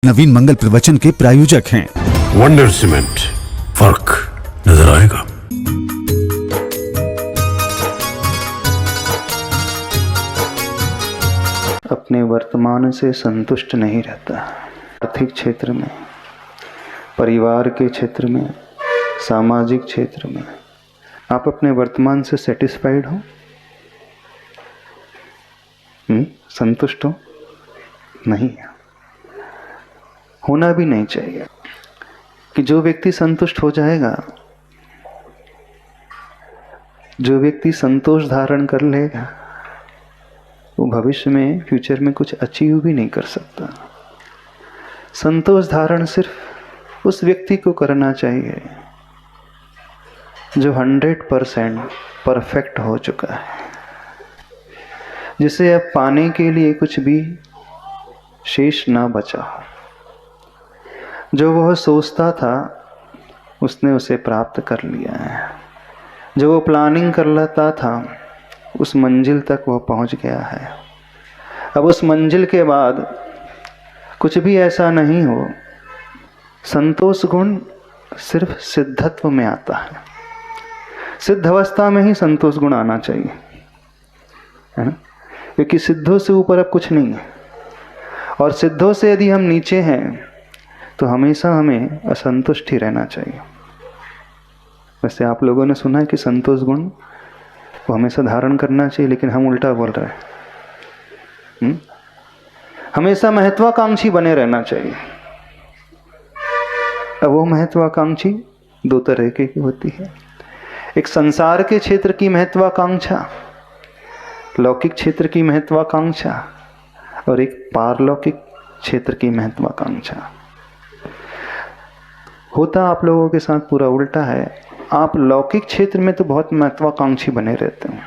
नवीन मंगल प्रवचन के प्रायोजक हैं वंडर सीमेंट। फर्क नजर आएगा। अपने वर्तमान से संतुष्ट नहीं रहता। आर्थिक क्षेत्र में, परिवार के क्षेत्र में, सामाजिक क्षेत्र में आप अपने वर्तमान से सेटिस्फाइड हो? संतुष्ट हो? नहीं, होना भी नहीं चाहिए। कि जो व्यक्ति संतुष्ट हो जाएगा, जो व्यक्ति संतोष धारण कर लेगा, वो भविष्य में, फ्यूचर में कुछ अचीव भी नहीं कर सकता। संतोष धारण सिर्फ उस व्यक्ति को करना चाहिए जो 100% परफेक्ट हो चुका है, जिसे अब पाने के लिए कुछ भी शेष ना बचा हो। जो वह सोचता था उसने उसे प्राप्त कर लिया है। जो वो प्लानिंग कर लेता था उस मंजिल तक वह पहुंच गया है। अब उस मंजिल के बाद कुछ भी ऐसा नहीं हो। संतोष गुण सिर्फ सिद्धत्व में आता है। सिद्ध अवस्था में ही संतोष गुण आना चाहिए, है ना? क्योंकि सिद्धों से ऊपर अब कुछ नहीं है, और सिद्धों से यदि हम नीचे हैं तो हमेशा हमें असंतुष्ट ही रहना चाहिए। वैसे आप लोगों ने सुना है कि संतोष गुण वो हमेशा धारण करना चाहिए, लेकिन हम उल्टा बोल रहे हैं। हमेशा महत्वाकांक्षी बने रहना चाहिए। अब वो महत्वाकांक्षी दो तरह की होती है। एक संसार के क्षेत्र की महत्वाकांक्षा, लौकिक क्षेत्र की महत्वाकांक्षा, और एक पारलौकिक क्षेत्र की महत्वाकांक्षा। होता आप लोगों के साथ पूरा उल्टा है। आप लौकिक क्षेत्र में तो बहुत महत्वाकांक्षी बने रहते हैं।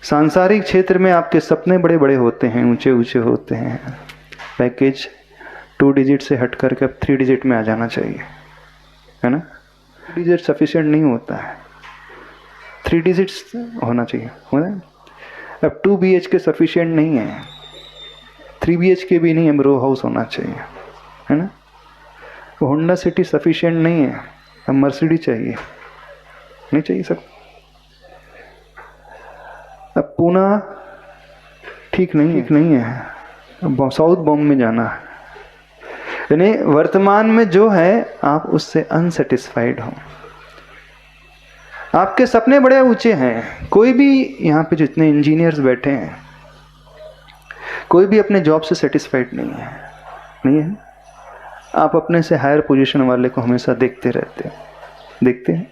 सांसारिक क्षेत्र में आपके सपने बड़े बड़े होते हैं, ऊंचे ऊंचे होते हैं। पैकेज 2 डिजिट से हट करके अब 3 डिजिट में आ जाना चाहिए, है ना? 2 डिजिट सफिशिएंट नहीं होता है, 3 डिजिट्स होना चाहिए, हो रहा है? अब 2 BHK सफिशिएंट नहीं है, 3 BHK भी नहीं है, रो हाउस होना चाहिए, है ना? होंडा सिटी सफिशिएंट नहीं है, अब मर्सिडीज चाहिए, नहीं चाहिए सब। अब पूना ठीक नहीं है, अब साउथ बॉम्बे में जाना है। यानी वर्तमान में जो है आप उससे अनसेटिस्फाइड हो। आपके सपने बड़े ऊंचे हैं। कोई भी यहाँ पे जितने इंजीनियर्स बैठे हैं, कोई भी अपने जॉब से सेटिस्फाइड नहीं है। आप अपने से हायर पोजीशन वाले को हमेशा देखते हैं।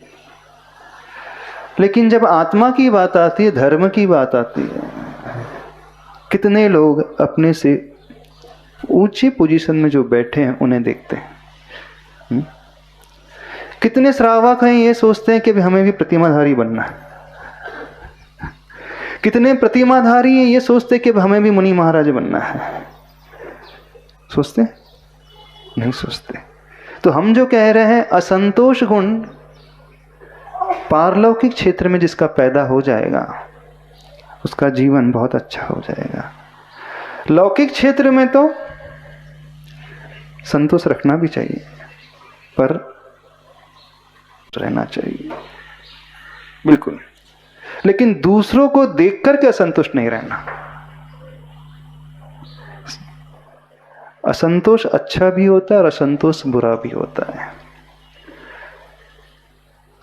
लेकिन जब आत्मा की बात आती है, धर्म की बात आती है, कितने लोग अपने से ऊंची पोजीशन में जो बैठे हैं उन्हें देखते हैं। कितने श्रावक हैं ये सोचते हैं कि हमें भी प्रतिमाधारी बनना है। कितने प्रतिमाधारी हैं ये सोचते हैं कि हमें भी मुनि महाराज बनना है। सोचते नहीं सोचते। तो हम जो कह रहे हैं, असंतोष गुण पारलौकिक क्षेत्र में जिसका पैदा हो जाएगा उसका जीवन बहुत अच्छा हो जाएगा। लौकिक क्षेत्र में तो संतोष रखना भी चाहिए, पर रहना चाहिए बिल्कुल, लेकिन दूसरों को देख करके असंतुष्ट नहीं रहना। असंतोष अच्छा भी होता है और असंतोष बुरा भी होता है।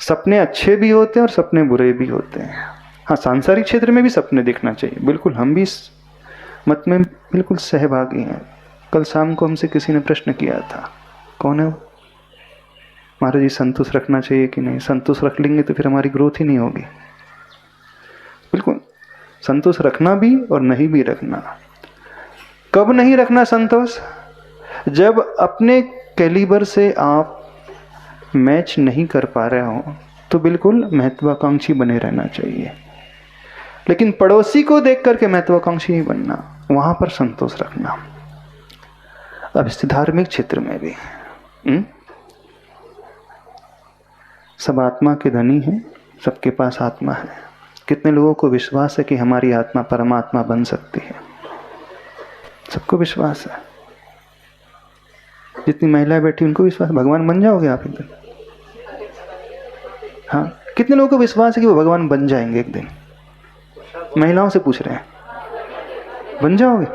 सपने अच्छे भी होते हैं और सपने बुरे भी होते हैं। हाँ, सांसारिक क्षेत्र में भी सपने देखना चाहिए, बिल्कुल। हम भी इस मत में बिल्कुल सहभागी हैं। कल शाम को हमसे किसी ने प्रश्न किया था, कौन है वो? महाराज जी, संतोष रखना चाहिए कि नहीं? संतोष रख लेंगे तो फिर हमारी ग्रोथ ही नहीं होगी। बिल्कुल, संतोष रखना भी और नहीं भी रखना। कब नहीं रखना संतोष? जब अपने कैलिबर से आप मैच नहीं कर पा रहे हो तो बिल्कुल महत्वाकांक्षी बने रहना चाहिए, लेकिन पड़ोसी को देख करके महत्वाकांक्षी नहीं बनना, वहां पर संतोष रखना। अब इस धार्मिक क्षेत्र में भी सब आत्मा के धनी हैं, सबके पास आत्मा है। कितने लोगों को विश्वास है कि हमारी आत्मा परमात्मा बन सकती है? सबको विश्वास है। जितनी महिलाएं बैठी उनको विश्वास, भगवान बन जाओगे आप एक दिन? हाँ, कितने लोगों को विश्वास है कि वो भगवान बन जाएंगे एक दिन? महिलाओं से पूछ रहे हैं, बन जाओगे?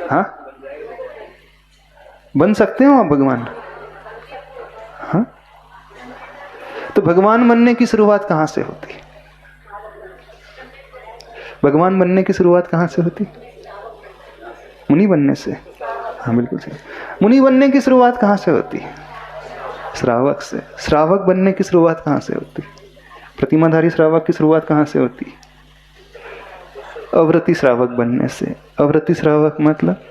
हाँ, बन सकते हो आप भगवान? हाँ, तो भगवान बनने की शुरुआत कहां से होती? भगवान बनने की शुरुआत कहां से होती? मुनि बनने से। हाँ बिल्कुल सही। मुनि बनने की शुरुआत कहां से होती? श्रावक से। श्रावक बनने की शुरुआत कहां से होती? प्रतिमाधारी श्रावक की शुरुआत कहां से होती? अव्रती श्रावक बनने से। अव्रती श्रावक मतलब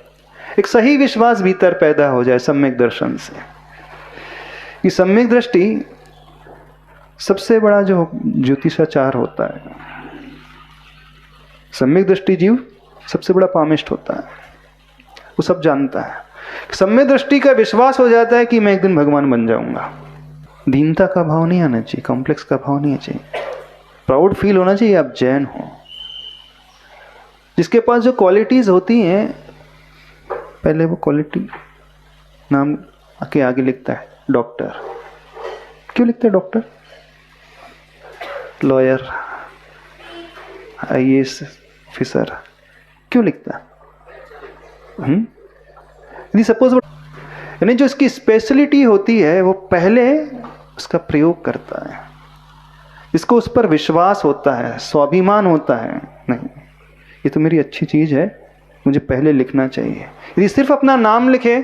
एक सही विश्वास भीतर पैदा हो जाए सम्यक दर्शन से। ये सम्यक दृष्टि सबसे बड़ा जो ज्योतिषाचार होता है, सम्यक दृष्टि जीव सबसे बड़ा पामिष्ट होता है। वो सब जानता है। सम्यक दृष्टि का विश्वास हो जाता है कि मैं एक दिन भगवान बन जाऊंगा। दीनता का भाव नहीं आना चाहिए, कॉम्प्लेक्स का भाव नहीं चाहिए, प्राउड फील होना चाहिए आप जैन हो। जिसके पास जो क्वालिटीज होती हैं, पहले वो क्वालिटी नाम के आगे लिखता है डॉक्टर। क्यों लिखता है डॉक्टर? लॉयर, IAS ऑफिसर क्यों लिखता है? यदि सपोज यानी जो इसकी स्पेशलिटी होती है वो पहले उसका प्रयोग करता है, जिसको उस पर विश्वास होता है, स्वाभिमान होता है, नहीं ये तो मेरी अच्छी चीज है, मुझे पहले लिखना चाहिए। यदि सिर्फ अपना नाम लिखे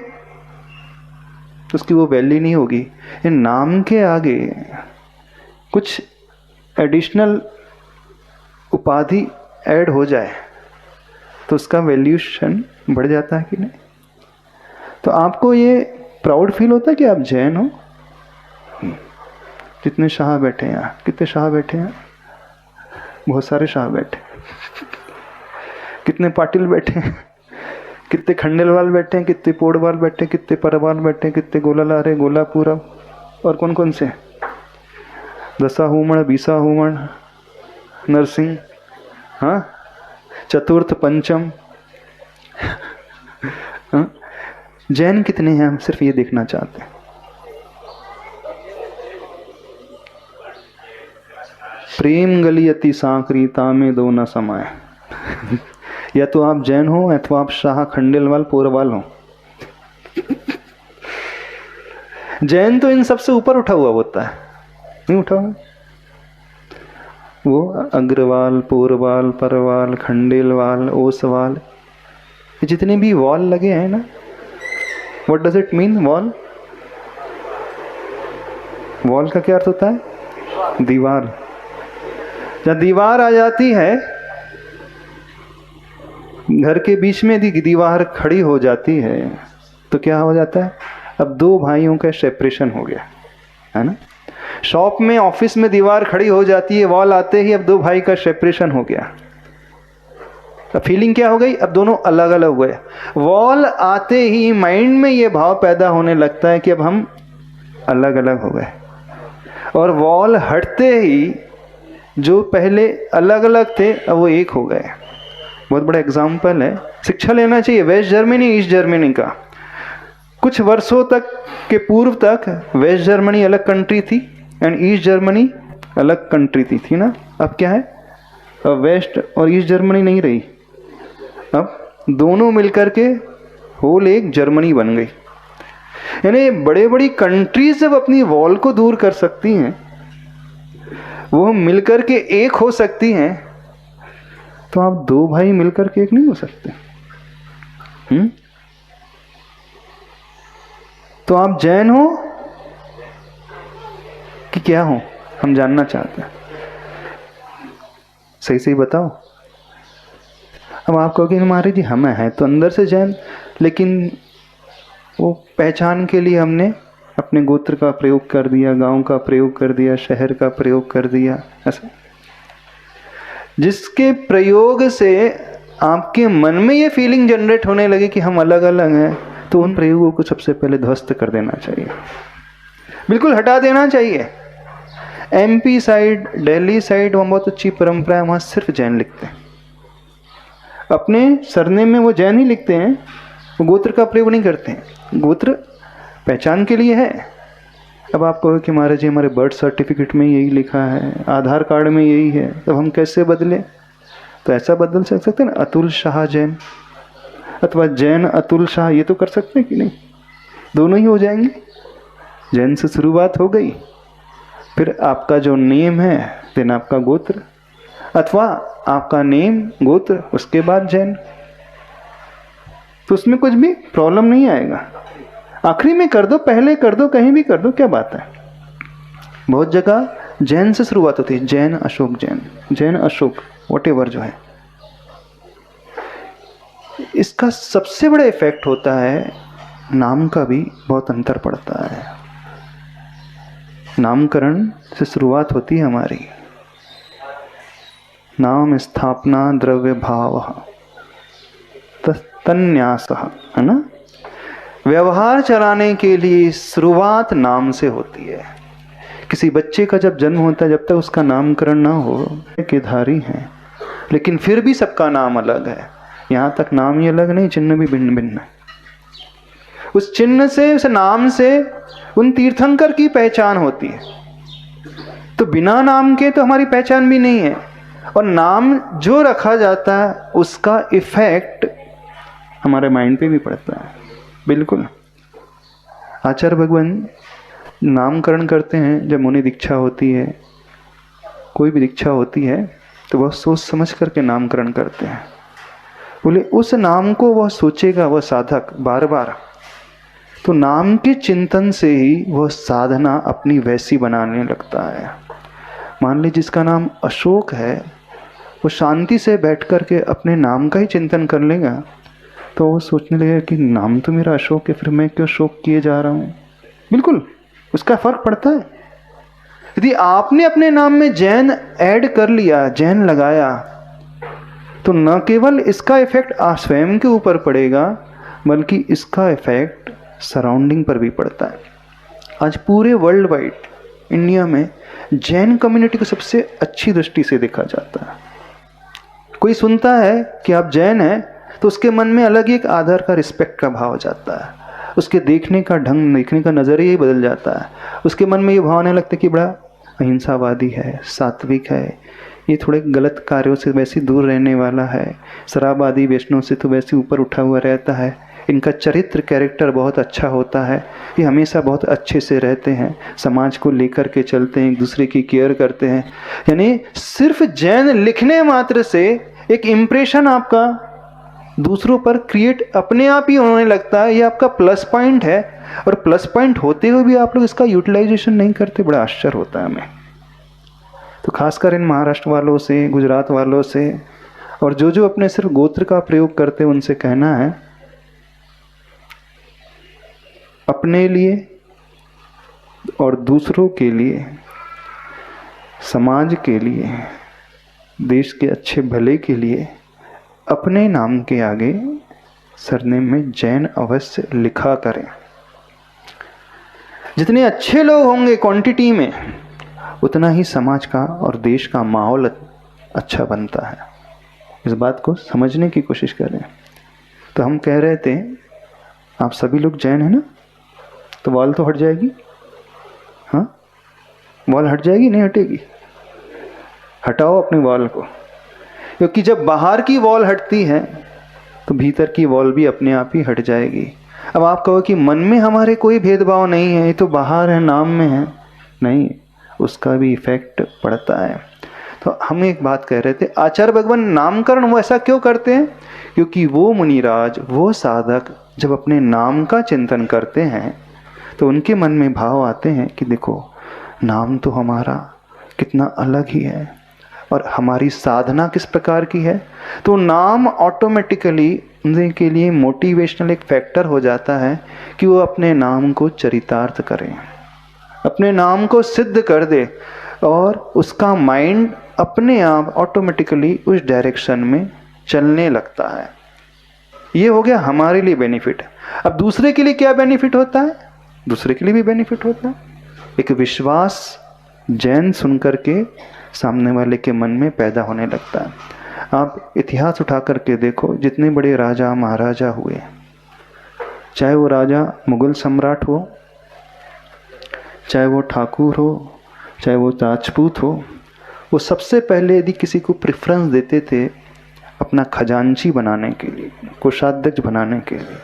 तो उसकी वो वैल्यू नहीं होगी। इन नाम के आगे कुछ एडिशनल उपाधि ऐड हो जाए तो उसका वैल्यूशन बढ़ जाता है कि नहीं? तो आपको ये प्राउड फील होता है कि आप जैन हो। कितने शाह बैठे हैं यहाँ? कितने शाह बैठे हैं? बहुत सारे शाह बैठे। कितने पाटिल बैठे हैं? कितने खंडेलवाल बैठे हैं? कितने पोड़वाल बैठे हैं? कितने परवाल बैठे हैं? कितने गोलालारे, गोलापुरा और कौन कौन से? दशा हुमण, बीसा हुमण, नरसिंह, हाँ, चतुर्थ, पंचम, हाँ? जैन कितने हैं? हम सिर्फ ये देखना चाहते हैं। प्रेम गली अति सांकरीता में दो न समाये। या तो आप जैन हो या तो आप शाह, खंडेलवाल, पोरवाल हो। जैन तो इन सबसे ऊपर उठा हुआ होता है, नहीं उठा हुआ? वो अग्रवाल, पोरवाल, परवाल, खंडेलवाल, ओसवाल, जितने भी वॉल लगे हैं ना, what does it mean wall? Wall का क्या अर्थ होता है? दीवार। जब दीवार आ जाती है, घर के बीच में यदि दीवार खड़ी हो जाती है तो क्या हो जाता है? अब दो भाइयों का सेपरेशन हो गया है ना। शॉप में, ऑफिस में दीवार खड़ी हो जाती है, वॉल आते ही अब दो भाई का सेपरेशन हो गया। अब फीलिंग क्या हो गई? अब दोनों अलग अलग हुए। वॉल आते ही माइंड में ये भाव पैदा होने लगता है कि अब हम अलग अलग हो गए, और वॉल हटते ही जो पहले अलग अलग थे अब वो एक हो गए। बहुत बड़ा एग्जाम्पल है, शिक्षा लेना चाहिए। वेस्ट जर्मनी, ईस्ट जर्मनी का कुछ वर्षों तक के पूर्व तक वेस्ट जर्मनी अलग कंट्री थी एंड ईस्ट जर्मनी अलग कंट्री थी ना। अब क्या है? अब वेस्ट और ईस्ट जर्मनी नहीं रही, अब दोनों मिलकर के होल एक जर्मनी बन गई। यानी बड़े बड़ी कंट्रीज जब अपनी वॉल को दूर कर सकती हैं, वो मिलकर के एक हो सकती हैं, तो आप दो भाई मिलकर के एक नहीं हो सकते। तो आप जैन हो कि क्या हो? हम जानना चाहते हैं, सही सही बताओ। अब आप कहोगे हमारे जी हम हैं तो अंदर से जैन, लेकिन वो पहचान के लिए हमने अपने गोत्र का प्रयोग कर दिया, गांव का प्रयोग कर दिया, शहर का प्रयोग कर दिया। ऐसा जिसके प्रयोग से आपके मन में ये फीलिंग जनरेट होने लगे कि हम अलग अलग हैं, तो उन प्रयोगों को सबसे पहले ध्वस्त कर देना चाहिए, बिल्कुल हटा देना चाहिए। MP साइड, दिल्ली साइड, वहाँ बहुत अच्छी परंपरा है, वहाँ सिर्फ जैन लिखते हैं। अपने सरनेम में वो जैन ही लिखते हैं, वो गोत्र का प्रयोग नहीं करते हैं। गोत्र पहचान के लिए है। अब आप कहो कि महाराज जी हमारे बर्थ सर्टिफिकेट में यही लिखा है, आधार कार्ड में यही है, तब हम कैसे बदलें? तो ऐसा बदल सकते हैं ना, अतुल शाह जैन अथवा जैन अतुल शाह, ये तो कर सकते हैं कि नहीं? दोनों ही हो जाएंगे। जैन से शुरुआत हो गई, फिर आपका जो नेम है देन आपका गोत्र, अथवा आपका नेम गोत्र उसके बाद जैन, तो उसमें कुछ भी प्रॉब्लम नहीं आएगा। आखिरी में कर दो, पहले कर दो, कहीं भी कर दो, क्या बात है। बहुत जगह जैन से शुरुआत होती है, जैन अशोक जैन, जैन अशोक वॉटेवर जो है। इसका सबसे बड़ा इफेक्ट होता है, नाम का भी बहुत अंतर पड़ता है। नामकरण से शुरुआत होती है हमारी, नाम स्थापना द्रव्य भाव तन्यास, है ना। व्यवहार चलाने के लिए शुरुआत नाम से होती है। किसी बच्चे का जब जन्म होता है, जब तक उसका नामकरण ना हो के धारी हैं, लेकिन फिर भी सबका नाम अलग है। यहाँ तक नाम ही अलग नहीं, चिन्ह भी भिन्न भिन्न है। उस चिन्ह से, उस नाम से उन तीर्थंकर की पहचान होती है। तो बिना नाम के तो हमारी पहचान भी नहीं है। और नाम जो रखा जाता है उसका इफेक्ट हमारे माइंड पे भी पड़ता है। बिल्कुल। आचार्य भगवान नामकरण करते हैं, जब मुनि दीक्षा होती है, कोई भी दीक्षा होती है, तो वह सोच समझ करके नामकरण करते हैं। बोले उस नाम को वह सोचेगा, वह साधक बार बार, तो नाम के चिंतन से ही वह साधना अपनी वैसी बनाने लगता है। मान ली जिसका नाम अशोक है, वो शांति से बैठ करके अपने नाम का ही चिंतन कर लेगा, तो वो सोचने लगेगा कि नाम तो मेरा अशोक है, फिर मैं क्यों शोक किए जा रहा हूँ। बिल्कुल उसका फर्क पड़ता है। यदि आपने अपने नाम में जैन ऐड कर लिया, जैन लगाया, तो न केवल इसका इफेक्ट आप स्वयं के ऊपर पड़ेगा, बल्कि इसका इफेक्ट सराउंडिंग पर भी पड़ता है। आज पूरे वर्ल्ड वाइड इंडिया में जैन कम्युनिटी को सबसे अच्छी दृष्टि से देखा जाता है। कोई सुनता है कि आप जैन हैं, तो उसके मन में अलग ही एक आदर का, रिस्पेक्ट का भाव जाता है। उसके देखने का ढंग, देखने का नज़रिया ही बदल जाता है। उसके मन में ये भाव आने लगता है कि बड़ा अहिंसावादी है, सात्विक है, ये थोड़े गलत कार्यों से वैसे दूर रहने वाला है, शराब आदि वैष्णव से तो वैसे ऊपर उठा हुआ रहता है, इनका चरित्र कैरेक्टर बहुत अच्छा होता है, ये हमेशा बहुत अच्छे से रहते हैं, समाज को लेकर के चलते हैं, एक दूसरे की केयर करते हैं। यानी सिर्फ जैन लिखने मात्र से एक इम्प्रेशन आपका दूसरों पर क्रिएट अपने आप ही होने लगता है। ये आपका प्लस पॉइंट है, और प्लस पॉइंट होते हुए भी आप लोग इसका यूटिलाइजेशन नहीं करते, बड़ा आश्चर्य होता है हमें। तो खासकर इन महाराष्ट्र वालों से, गुजरात वालों से, और जो अपने सिर्फ गोत्र का प्रयोग करते हैं, उनसे कहना है, अपने लिए और दूसरों के लिए, समाज के लिए, देश के अच्छे भले के लिए अपने नाम के आगे सरनेम में जैन अवश्य लिखा करें। जितने अच्छे लोग होंगे क्वांटिटी में, उतना ही समाज का और देश का माहौल अच्छा बनता है। इस बात को समझने की कोशिश करें। तो हम कह रहे थे, आप सभी लोग जैन हैं ना, तो वॉल तो हट जाएगी। हाँ, वॉल हट जाएगी, नहीं हटेगी? हटाओ अपने वॉल को, क्योंकि जब बाहर की वॉल हटती है तो भीतर की वॉल भी अपने आप ही हट जाएगी। अब आप कहो कि मन में हमारे कोई भेदभाव नहीं है, ये तो बाहर है, नाम में है, नहीं, उसका भी इफेक्ट पड़ता है। तो हम एक बात कह रहे थे, आचार्य भगवान नामकरण वो ऐसा क्यों करते हैं? क्योंकि वो मुनिराज, वो साधक जब अपने नाम का चिंतन करते हैं तो उनके मन में भाव आते हैं कि देखो, नाम तो हमारा कितना अलग ही है, और हमारी साधना किस प्रकार की है। तो नाम ऑटोमेटिकली उनके लिए मोटिवेशनल एक फैक्टर हो जाता है कि वो अपने नाम को चरितार्थ करें, अपने नाम को सिद्ध कर दे, और उसका माइंड अपने आप ऑटोमेटिकली उस डायरेक्शन में चलने लगता है। ये हो गया हमारे लिए बेनिफिट। अब दूसरे के लिए क्या बेनिफिट होता है? दूसरे के लिए भी बेनिफिट होता है। एक विश्वास जैन सुनकर के सामने वाले के मन में पैदा होने लगता है। आप इतिहास उठा करके देखो, जितने बड़े राजा महाराजा हुए, चाहे वो राजा मुगल सम्राट हो, चाहे वो ठाकुर हो, चाहे वो राजपूत हो, वो सबसे पहले यदि किसी को प्रेफरेंस देते थे अपना खजांची बनाने के लिए, कोषाध्यक्ष बनाने के लिए,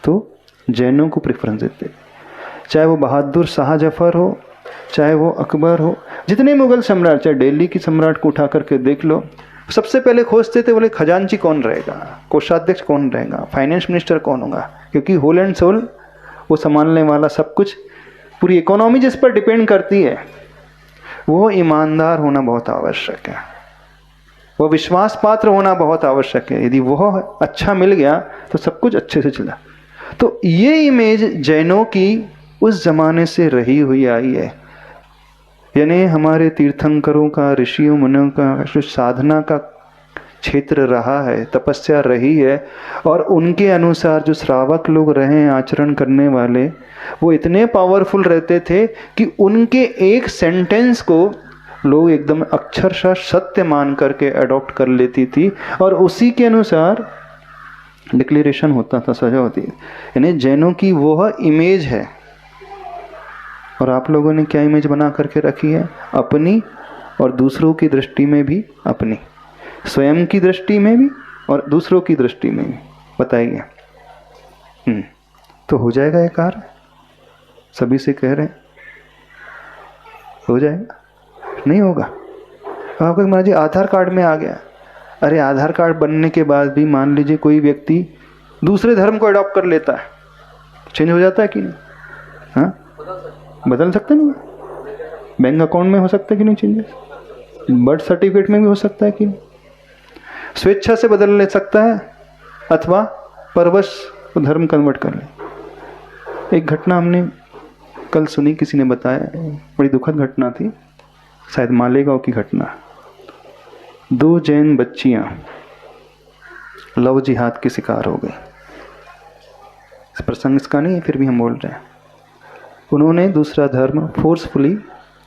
तो जैनों को प्रेफरेंस देते। चाहे वो बहादुर शाह जफर हो, चाहे वो अकबर हो, जितने मुगल सम्राट, चाहे दिल्ली की सम्राट को उठा करके देख लो, सबसे पहले खोजते थे बोले खजांची कौन रहेगा, कोषाध्यक्ष कौन रहेगा, फाइनेंस मिनिस्टर कौन होगा, क्योंकि होल एंड सोल वो संभालने वाला, सब कुछ पूरी इकोनॉमी जिस पर डिपेंड करती है, वो ईमानदार होना बहुत आवश्यक है, वो विश्वास पात्र होना बहुत आवश्यक है। यदि वह अच्छा मिल गया तो सब कुछ अच्छे से चला। तो ये इमेज जैनों की उस जमाने से रही हुई आई है, यानी हमारे तीर्थंकरों का, ऋषियों मुनियों का जो साधना का क्षेत्र रहा है, तपस्या रही है, और उनके अनुसार जो श्रावक लोग रहे हैं आचरण करने वाले, वो इतने पावरफुल रहते थे कि उनके एक सेंटेंस को लोग एकदम अक्षरशः सत्य मान करके अडॉप्ट कर लेती थी, और उसी के अनुसार डिक्लेरेशन होता था, सजा होती है। यानी जैनों की वह इमेज है। और आप लोगों ने क्या इमेज बना करके रखी है? अपनी और दूसरों की दृष्टि में भी अपनी, स्वयं की दृष्टि में भी और दूसरों की दृष्टि में भी। बताइए, तो हो जाएगा ये कार्य? सभी से कह रहे हैं, हो जाएगा? नहीं होगा। आपको महाराज जी आधार कार्ड में आ गया, अरे आधार कार्ड बनने के बाद भी मान लीजिए कोई व्यक्ति दूसरे धर्म को अडॉप्ट कर लेता है, चेंज हो जाता है कि नहीं? हाँ, बदल सकते नहीं? बैंक अकाउंट में हो सकता है कि नहीं चेंजेस? बर्थ सर्टिफिकेट में भी हो सकता है कि नहीं? स्वेच्छा से बदल ले सकता है, अथवा परवश धर्म कन्वर्ट कर ले। एक घटना हमने कल सुनी, किसी ने बताया, बड़ी दुखद घटना थी, शायद मालेगांव की घटना। 2 जैन बच्चियां लव जिहाद की शिकार हो गई। इस प्रसंग इसका नहीं है, फिर भी हम बोल रहे हैं। उन्होंने दूसरा धर्म फोर्सफुली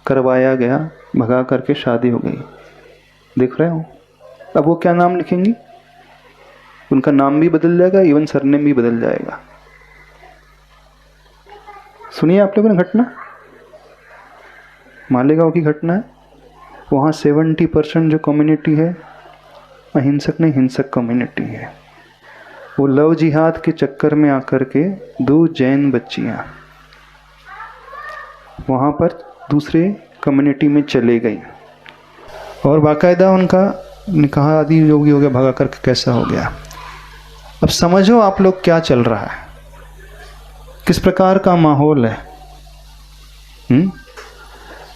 करवाया गया, भगा करके शादी हो गई। देख रहे हो? अब वो क्या नाम लिखेंगी? उनका नाम भी बदल जाएगा, इवन सरनेम भी बदल जाएगा। सुनिए आप लोगों ने घटना, मालेगांव की घटना है। वहाँ 70% जो कम्युनिटी है अहिंसक नहीं, हिंसक कम्युनिटी है। वो लव जिहाद के चक्कर में आकर के 2 जैन बच्चियाँ वहाँ पर दूसरे कम्युनिटी में चले गई, और बाकायदा उनका निकाह आदि जो भी हो गया, भगा करके कैसा हो गया। अब समझो आप लोग क्या चल रहा है, किस प्रकार का माहौल है।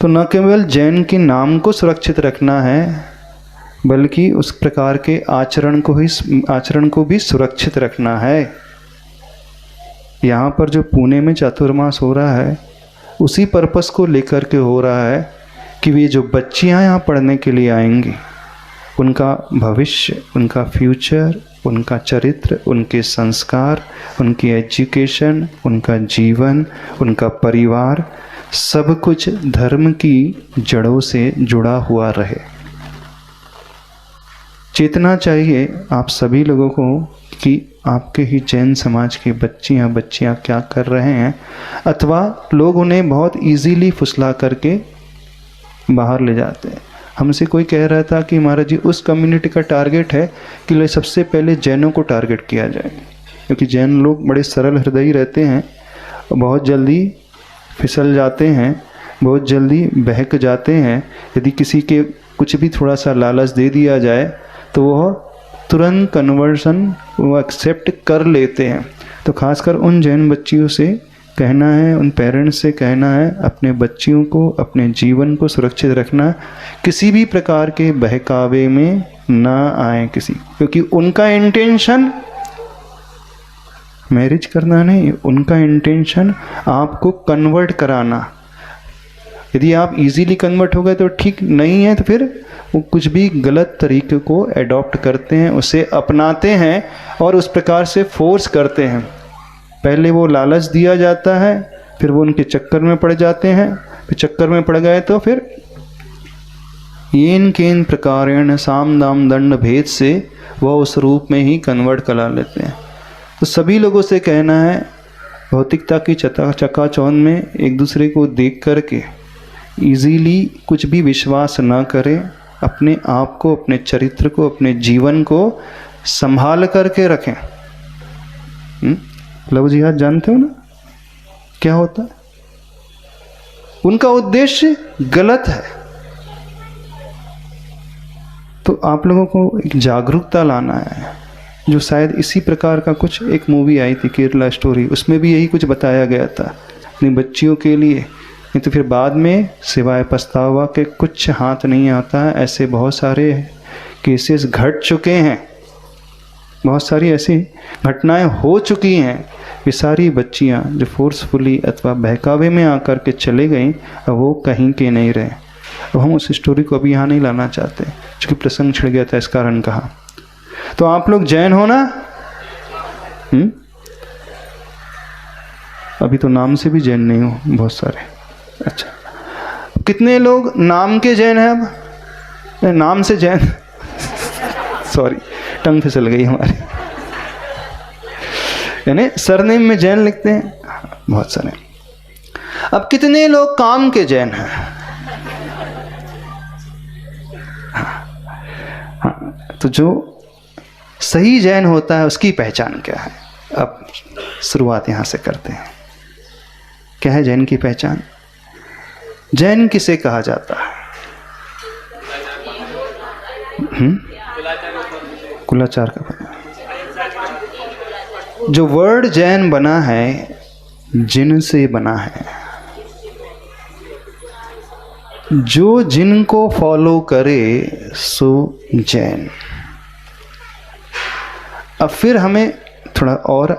तो न केवल जैन के नाम को सुरक्षित रखना है, बल्कि उस प्रकार के आचरण को भी सुरक्षित रखना है। यहाँ पर जो पुणे में चातुर्मास हो रहा है, उसी पर्पस को लेकर के हो रहा है कि वे जो बच्चियाँ यहाँ पढ़ने के लिए आएंगी, उनका भविष्य, उनका फ्यूचर, उनका चरित्र, उनके संस्कार, उनकी एजुकेशन, उनका जीवन, उनका परिवार, सब कुछ धर्म की जड़ों से जुड़ा हुआ रहे। चेतना चाहिए आप सभी लोगों को कि आपके ही जैन समाज के बच्चियाँ क्या कर रहे हैं, अथवा लोग उन्हें बहुत इजीली फुसला करके बाहर ले जाते हैं। हमसे कोई कह रहा था कि महाराज जी उस कम्युनिटी का टारगेट है कि सबसे पहले जैनों को टारगेट किया जाए, क्योंकि जैन लोग बड़े सरल हृदयी रहते हैं, बहुत जल्दी फिसल जाते हैं, बहुत जल्दी बहक जाते हैं। यदि किसी के कुछ भी थोड़ा सा लालच दे दिया जाए तो वह तुरंत कन्वर्सन वो एक्सेप्ट कर लेते हैं। तो खासकर उन जैन बच्चियों से कहना है, उन पेरेंट्स से कहना है, अपने बच्चियों को, अपने जीवन को सुरक्षित रखना, किसी भी प्रकार के बहकावे में ना आए किसी, क्योंकि उनका इंटेंशन मैरिज करना नहीं, उनका इंटेंशन आपको कन्वर्ट कराना। यदि आप इजीली कन्वर्ट हो गए तो ठीक, नहीं है तो फिर वो कुछ भी गलत तरीके को एडॉप्ट करते हैं, उसे अपनाते हैं और उस प्रकार से फोर्स करते हैं। पहले वो लालच दिया जाता है, फिर वो उनके चक्कर में पड़ जाते हैं, फिर चक्कर में पड़ गए तो फिर येन केन प्रकारेण साम दाम दंड भेद से वह उस रूप में ही कन्वर्ट करा लेते हैं। तो सभी लोगों से कहना है भौतिकता की चकाचौंध में एक दूसरे को देख करके इजीली कुछ भी विश्वास न करें, अपने आप को, अपने चरित्र को, अपने जीवन को संभाल करके रखें। लव जिहाद जानते हो ना क्या होता है? उनका उद्देश्य गलत है। तो आप लोगों को एक जागरूकता लाना है, जो शायद इसी प्रकार का कुछ एक मूवी आई थी केरला स्टोरी, उसमें भी यही कुछ बताया गया था अपनी बच्चियों के लिए। नहीं तो फिर बाद में सिवाय पछतावा के कुछ हाथ नहीं आता है। ऐसे बहुत सारे केसेस घट चुके हैं, बहुत सारी ऐसी घटनाएं हो चुकी हैं। ये सारी बच्चियां जो फोर्सफुली अथवा बहकावे में आकर के चले गई, अब वो कहीं के नहीं रहे। अब हम उस स्टोरी को अभी यहाँ नहीं लाना चाहते, क्योंकि प्रसंग छिड़ गया था, इस कारण कहा। तो आप लोग जैन हो ना? अभी तो नाम से भी जैन नहीं हो बहुत सारे। अच्छा, कितने लोग नाम के जैन हैं? अब नाम से जैन सॉरी, टंग फिसल गई हमारी, यानी सरनेम में जैन लिखते हैं बहुत सारे। अब कितने लोग काम के जैन हैं? हाँ, तो जो सही जैन होता है उसकी पहचान क्या है? अब शुरुआत यहां से करते हैं। क्या है जैन की पहचान? जैन किसे कहा जाता है? कुलाचार का बना। जो वर्ड जैन बना है, जिन से बना है। जो जिन को फॉलो करे सो जैन। अब फिर हमें थोड़ा और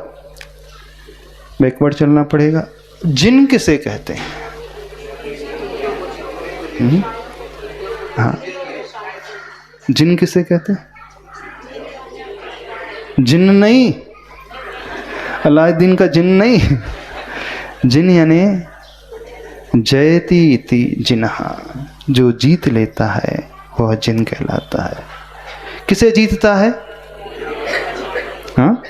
बैकवर्ड चलना पड़ेगा। जिन किसे कहते हैं? हाँ, जिन किसे कहते हैं? जिन नहीं, अलाउद्दीन का जिन नहीं। जिन यानी जयति इति जिन्हा, जो जीत लेता है वह जिन कहलाता है। किसे जीतता है? हाँ,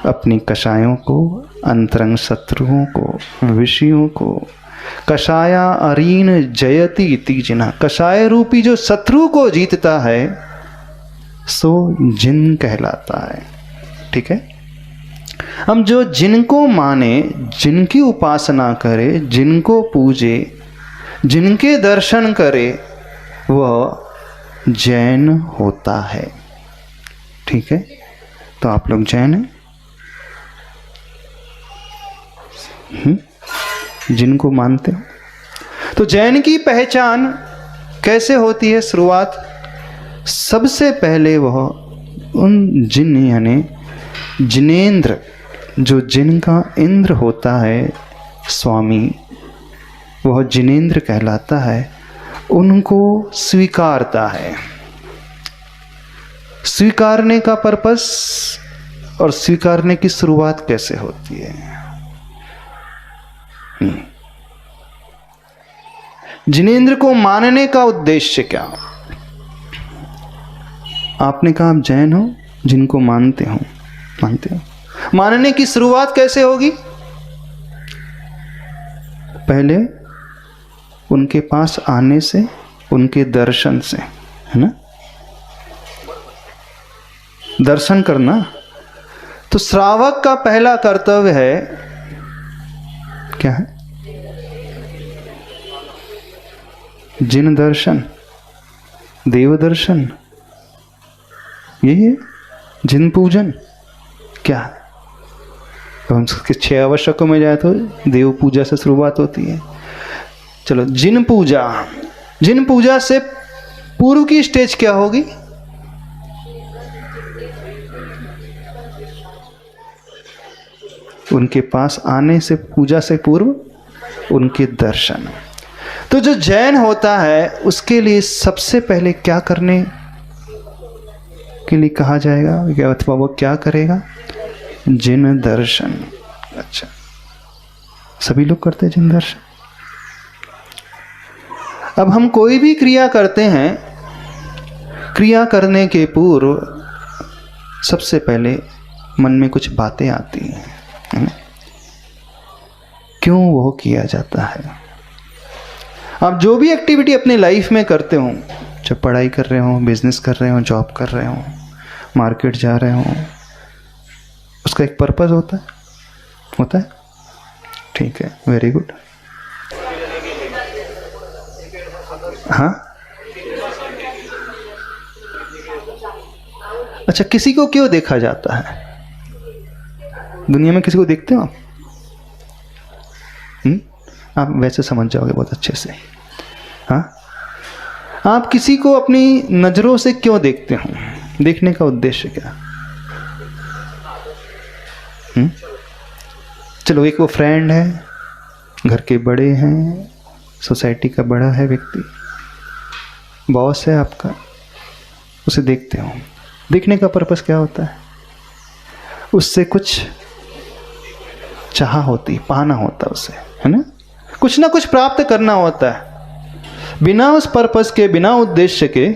अपनी कषायों को, अंतरंग शत्रुओं को, विषयों को। कषाया अरीन जयति इति जिन्हा, कषाय रूपी जो शत्रु को जीतता है सो जिन कहलाता है। ठीक है। हम जो जिनको माने, जिनकी उपासना करे, जिनको पूजे, जिनके दर्शन करे, वह जैन होता है। ठीक है। तो आप लोग जैन हैं? जिनको मानते हो। तो जैन की पहचान कैसे होती है? शुरुआत सबसे पहले वह उन जिन यानी जिनेंद्र, जो जिन का इंद्र होता है स्वामी, वह जिनेंद्र कहलाता है, उनको स्वीकारता है। स्वीकारने का पर्पस और स्वीकारने की शुरुआत कैसे होती है? जिनेंद्र को मानने का उद्देश्य क्या? आपने कहा आप जैन हो, जिनको मानते हो। मानने की शुरुआत कैसे होगी? पहले उनके पास आने से, उनके दर्शन से, है ना? दर्शन करना। तो श्रावक का पहला कर्तव्य है क्या है? जिन दर्शन, देव दर्शन, यही है जिन पूजन। क्या तो हम उसके 6 आवश्यकों में जाए तो देव पूजा से शुरुआत होती है। चलो, जिन पूजा। जिन पूजा से पूर्व की स्टेज क्या होगी? उनके पास आने से, पूजा से पूर्व उनके दर्शन। तो जो जैन होता है उसके लिए सबसे पहले क्या करने के लिए कहा जाएगा, अथवा वो क्या करेगा? जिन दर्शन। अच्छा, सभी लोग करते हैं जिन दर्शन। अब हम कोई भी क्रिया करते हैं, क्रिया करने के पूर्व सबसे पहले मन में कुछ बातें आती हैं। क्यों वो किया जाता है। आप जो भी एक्टिविटी अपनी लाइफ में करते हो, जब पढ़ाई कर रहे हो, बिजनेस कर रहे हो, जॉब कर रहे हो, मार्केट जा रहे हो, उसका एक पर्पस होता है। ठीक है, वेरी गुड। हाँ, अच्छा, किसी को क्यों देखा जाता है? दुनिया में किसी को देखते हो आप? आप वैसे समझ जाओगे बहुत अच्छे से। हाँ, आप किसी को अपनी नजरों से क्यों देखते हो? देखने का उद्देश्य क्या? चलो, एक वो फ्रेंड है, घर के बड़े हैं, सोसाइटी का बड़ा है व्यक्ति, बॉस है आपका, उसे देखते हो। देखने का पर्पस क्या होता है? उससे कुछ चाह होती, पाना होता उसे, है ना? कुछ ना कुछ प्राप्त करना होता है। बिना उस पर्पस के, बिना उद्देश्य के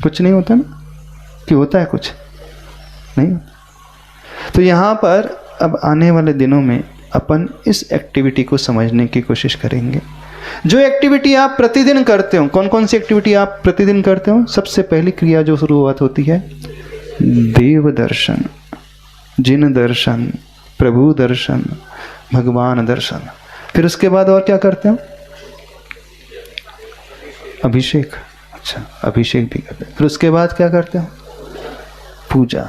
कुछ नहीं होता ना? कि होता है कुछ? नहीं। तो यहाँ पर अब आने वाले दिनों में अपन इस एक्टिविटी को समझने की कोशिश करेंगे। जो एक्टिविटी आप प्रतिदिन करते हो, कौन कौन सी एक्टिविटी आप प्रतिदिन करते हो? सबसे पहली क्रिया जो शुरुआत होती है, देव दर्शन, जिन दर्शन, प्रभु दर्शन, भगवान दर्शन। फिर उसके बाद और क्या करते हो? अभिषेक। अच्छा, अभिषेक भी करते हैं। फिर उसके बाद क्या करते हो? पूजा।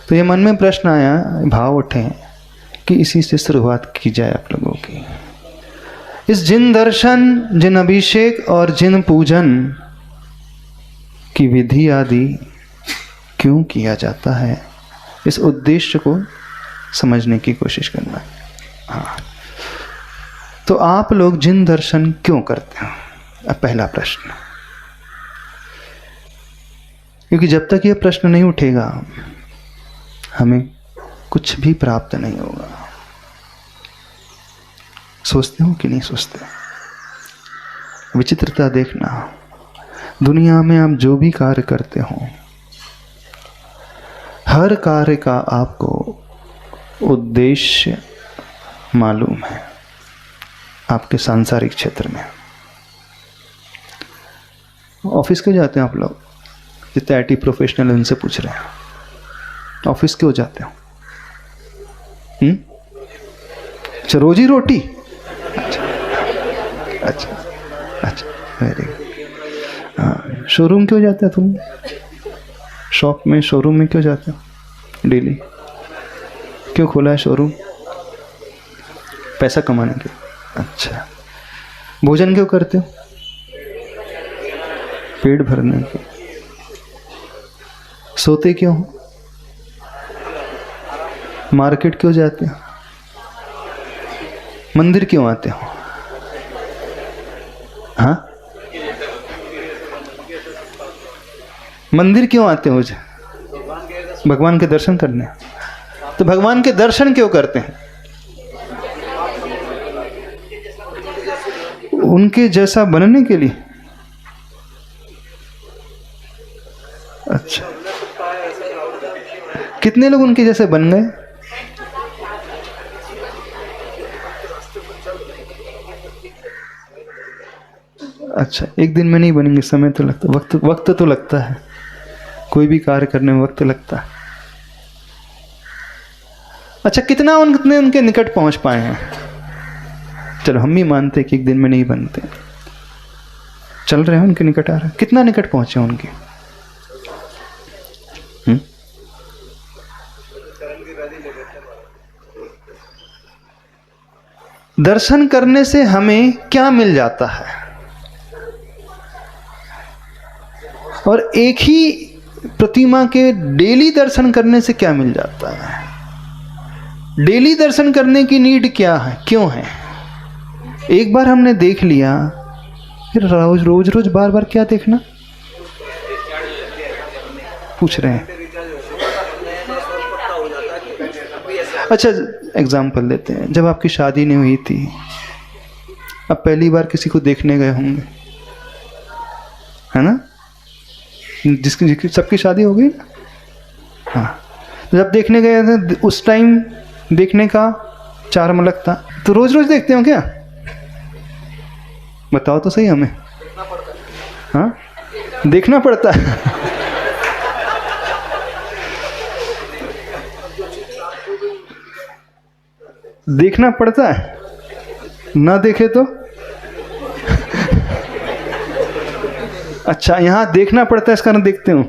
तो ये मन में प्रश्न आया, भाव उठे कि इसी से शुरुआत की जाए आप लोगों की। इस जिन दर्शन, जिन अभिषेक और जिन पूजन की विधि आदि क्यों किया जाता है, इस उद्देश्य को समझने की कोशिश करना है। हाँ, तो आप लोग जिन दर्शन क्यों करते हो? अब पहला प्रश्न, क्योंकि जब तक ये प्रश्न नहीं उठेगा हमें कुछ भी प्राप्त नहीं होगा। सोचते हो कि नहीं सोचते? विचित्रता देखना, दुनिया में आप जो भी कार्य करते हो, हर कार्य का आपको उद्देश्य मालूम है। आपके सांसारिक क्षेत्र में ऑफिस क्यों जाते हैं आप लोग? जितने IT प्रोफेशनल उनसे पूछ रहे हैं, ऑफिस क्यों जाते हो? अच्छा, रोजी रोटी। अच्छा, वेरी गुड। हाँ, शोरूम क्यों जाते हो तुम? शॉप में, शोरूम में क्यों जाते हो डेली? क्यों खोला है शोरूम? पैसा कमाने के। अच्छा, भोजन क्यों करते हो? पेट भरने के। सोते क्यों हो? मार्केट क्यों जाते हो? मंदिर क्यों आते हो? हाँ, मंदिर क्यों आते हो? भगवान के दर्शन करने। तो भगवान के दर्शन क्यों करते हैं? उनके जैसा बनने के लिए। अच्छा, कितने लोग उनके जैसे बन गए? अच्छा, एक दिन में नहीं बनेंगे, समय तो लगता, वक्त तो लगता है। कोई भी कार्य करने में वक्त लगता है। अच्छा, कितना उनके निकट पहुंच पाए हैं? चलो, हम भी मानते कि एक दिन में नहीं बनते, चल रहे हैं, उनके निकट आ रहे हैं। कितना निकट पहुंचे उनके? दर्शन करने से हमें क्या मिल जाता है? और एक ही प्रतिमा के डेली दर्शन करने से क्या मिल जाता है? डेली दर्शन करने की नीड क्या है, क्यों है? एक बार हमने देख लिया, फिर रोज रोज बार बार क्या देखना? पूछ रहे हैं। अच्छा, एग्जाम्पल देते हैं। जब आपकी शादी नहीं हुई थी, अब पहली बार किसी को देखने गए होंगे, है ना? जिसकी सबकी शादी हो गई। हाँ, जब देखने गए थे उस टाइम देखने का चार मलक था। तो रोज रोज देखते हो क्या? बताओ तो सही हमें। हाँ, देखना पड़ता है। देखना पड़ता है, ना देखे तो। अच्छा, यहाँ देखना पड़ता है इस कारण देखते हो।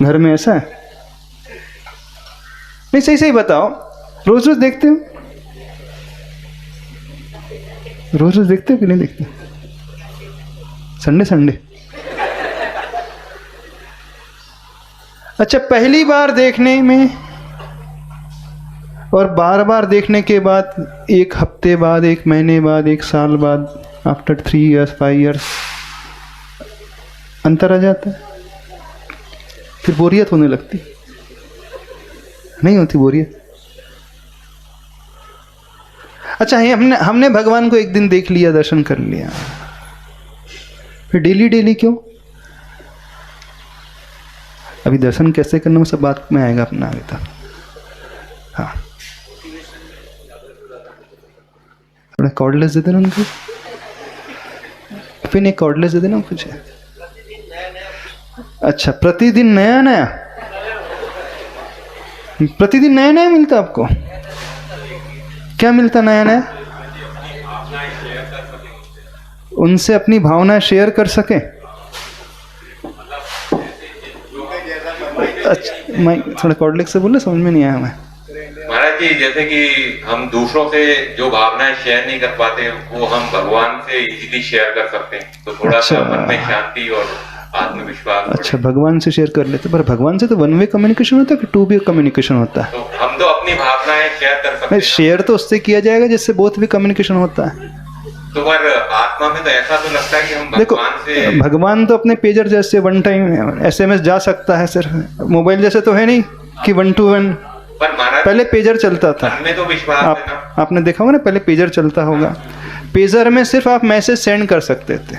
घर में ऐसा है? नहीं, सही सही बताओ, रोज रोज देखते हो? रोज रोज देखते हो कि नहीं देखते? Sunday Sunday. अच्छा, पहली बार देखने में और बार बार देखने के बाद, एक हफ्ते बाद, एक महीने बाद, एक साल बाद, आफ्टर 3 years 5 years अंतर आ जाता है। फिर बोरियत होने लगती, नहीं होती बोरियत? अच्छा, हमने भगवान को एक दिन देख लिया, दर्शन कर लिया, फिर डेली डेली क्यों? अभी दर्शन कैसे करना वो सब बात में आएगा अपना आगे तक। हाँ, थोड़ा कॉर्डलेस दे देना उनको, फिर एक कॉर्डलेस दे देना कुछ। अच्छा, प्रतिदिन नया नया, प्रतिदिन नया नया मिलता आपको? क्या मिलता नया नया? उनसे अपनी भावना शेयर कर सके। अच्छा, मैं थोड़ा कॉर्डलेस से बोले, समझ में नहीं आया हमें। महाराज जी, जैसे कि हम दूसरों से जो भावनाएं शेयर नहीं कर पाते वो हम भगवान से इजीली शेयर कर सकते हैं, तो थोड़ा सा मन में शांति और आत्मविश्वास। अच्छा, भगवान से शेयर कर लेते, पर भगवान से तो वन वे कम्युनिकेशन होता है कि 2 वे कम्युनिकेशन होता है? तो हम तो अपनी भावनाएं शेयर कर सकते हैं। शेयर तो उससे किया जाएगा जिससे बोथ वे कम्युनिकेशन होता है। तो पर आत्मा में तो ऐसा तो लगता है कि हम देखो, भगवान से, भगवान तो अपने पेजर जैसे वन टाइम SMS जा सकता है, सिर्फ मोबाइल जैसे तो है नहीं कि 1 to 1। पर महाराज पहले पेजर चलता था, हमें तो विश्वास है ना। आपने देखा होगा ना, पहले पेजर चलता होगा। पेजर में सिर्फ आप मैसेज सेंड कर सकते थे,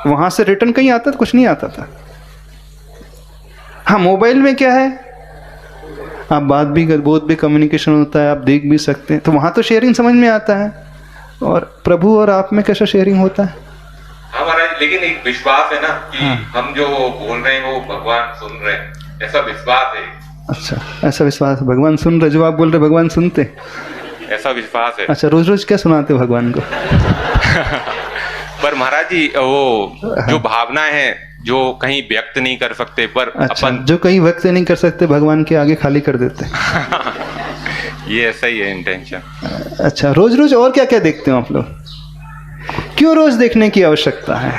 वहां से रिटर्न कहीं आता था? कुछ नहीं आता था। हाँ, मोबाइल में क्या है, आप बात भी कर, बोथ भी कम्युनिकेशन होता है, आप देख भी सकते हैं, तो वहां तो शेयरिंग समझ में आता है। और प्रभु और आप में कैसा शेयरिंग होता है? हाँ महाराज, लेकिन एक विश्वास है ना कि हम जो बोल रहे हैं वो भगवान सुन रहे हैं, ऐसा विश्वास है। अच्छा, ऐसा विश्वास है भगवान सुन रहे? जो आप बोल रहे भगवान सुनते? ऐसा विश्वास है। अच्छा, रोज रोज क्या सुनाते हो भगवान को? पर महाराज जी, वो जो भावनाएं हैं जो कहीं व्यक्त नहीं कर सकते, पर अच्छा, अपन जो कहीं व्यक्त नहीं कर सकते भगवान के आगे खाली कर देते। ये ऐसा ही है इंटेंशन। अच्छा, रोज रोज और क्या क्या देखते हो आप लोग? क्यों रोज देखने की आवश्यकता है?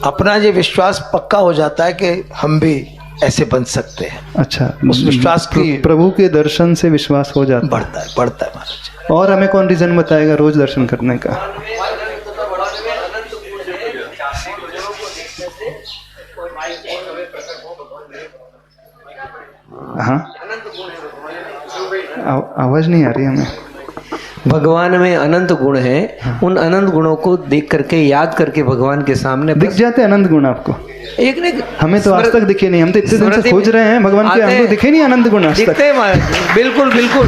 अपना ये विश्वास पक्का हो जाता है कि हम भी ऐसे बन सकते हैं। अच्छा, उस विश्वास की प्रभु के दर्शन से विश्वास हो जाता है, बढ़ता है महाराज। और हमें कौन रीजन बताएगा रोज दर्शन करने का? हाँ, आवाज नहीं आ रही हमें। भगवान में अनंत गुण हैं, उन अनंत गुणों को देख करके, याद करके भगवान के सामने दिख जाते अनंत गुण आपको? एक नहीं, हमें तो आज तक दिखे नहीं। हम तो इतने दिन से खोज रहे हैं भगवान के, हमको दिखे नहीं अनंत गुण आज तक। दिखते हैं महाराज, बिल्कुल बिल्कुल।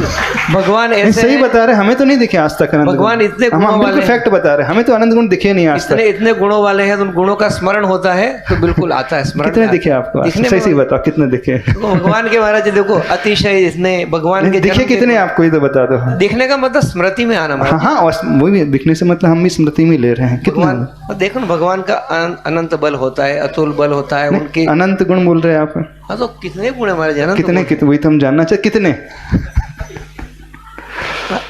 भगवान ऐसे सही बता रहे, हमें तो नहीं दिखे आज तक अनंत गुण। भगवान इतने गुणों वाले हैं, फैक्ट बता रहे, हमें तो अनंत गुण दिखे नहीं आज तक। इतने गुणों वाले हैं, तो उन गुणों का स्मरण होता है तो बिल्कुल आता है स्मरण। कितने दिखे आपको? सही बताओ, कितने दिखे भगवान के? महाराज देखो, अतिशय इसने भगवान के दिखे कितने आपको, ये तो बता दो। दिखने का मतलब स्मृति में आना। हाँ, वो भी दिखने से मतलब हम भी स्मृति में ले रहे हैं। कितना देखो ना, भगवान का अनंत बल होता है, अतुल बल होता है उनके। अनंत गुण बोल रहे हैं आप? हाँ, तो कितने गुण है हमारे जन्म? कितने वही तो हम जानना चाहते, कितने?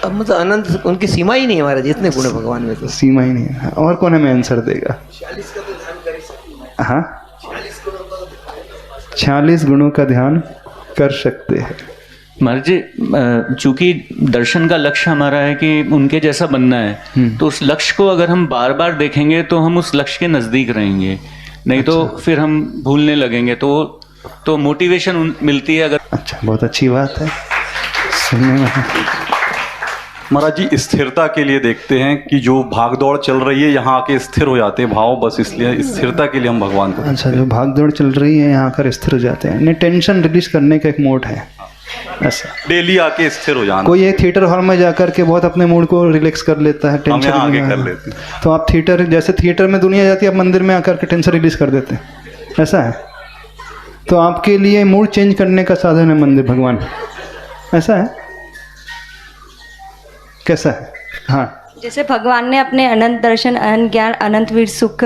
मतलब अनंत, उनकी सीमा ही नहीं है हमारे, जितने गुण है भगवान में तो सीमा ही नहीं है। और कौन हमें आंसर देगा? हाँ, 46 गुणों का ध्यान कर सकते हैं। महाराज जी, चूंकि दर्शन का लक्ष्य हमारा है कि उनके जैसा बनना है, तो उस लक्ष्य को अगर हम बार बार देखेंगे तो हम उस लक्ष्य के नज़दीक रहेंगे, नहीं तो फिर हम भूलने लगेंगे। तो मोटिवेशन मिलती है अगर। अच्छा, बहुत अच्छी बात है सुनने में। महाराज जी, स्थिरता के लिए देखते हैं कि जो भागदौड़ चल रही है यहाँ आके स्थिर हो जाते हैं भाव, बस इसलिए स्थिरता के लिए हम भगवान को। अच्छा, जो भागदौड़ चल रही है यहाँ आकर स्थिर हो जाते हैं, टेंशन रिलीज करने का एक मोड है। ऐसा डेली आके स्थिर हो जाना। कोई एक थिएटर हॉल में जाकर के बहुत अपने मूड को रिलैक्स कर लेता है, हम टेंशन यहाँ आके नहीं कर है। लेते हैं। तो आप थिएटर, जैसे थिएटर में दुनिया जाती है, आप मंदिर में आकर के टेंशन रिलीज कर देते हैं, ऐसा है। तो आपके लिए मूड चेंज करने का साधन है मंदिर, भगवान, ऐसा है, कैसा है? हाँ, जैसे भगवान ने अपने अनंत दर्शन, अनंत ज्ञान, अनंत वीर सुख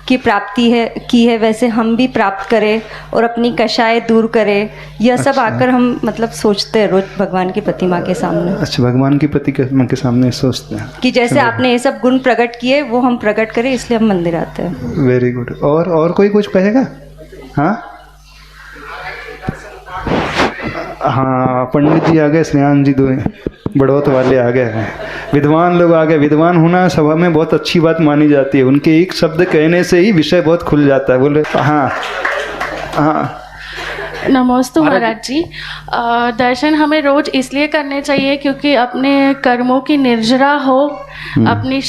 की प्राप्ति की है, वैसे हम भी प्राप्त करें और अपनी कषाय दूर करें। यह सब आकर हम मतलब सोचते हैं रोज भगवान की प्रतिमा के सामने। अच्छा, भगवान की प्रतिमा के सामने सोचते हैं कि जैसे आपने ये सब गुण प्रकट किए वो हम प्रकट करें, इसलिए हम मंदिर आते हैं। Very good. और कोई कुछ कहेगा? हाँ हाँ, पंडित जी आ गए, श्रेयान जी दो बड़ौत वाले आ गए हैं, विद्वान लोग आ गए। विद्वान होना सभा में बहुत अच्छी बात मानी जाती है, उनके एक शब्द कहने से ही विषय बहुत खुल जाता है। बोले हाँ हाँ। नमोस्तु महाराज जी। दर्शन हमें रोज इसलिए करने चाहिए क्योंकि अपने कर्मों की निर्जरा हो, अपनी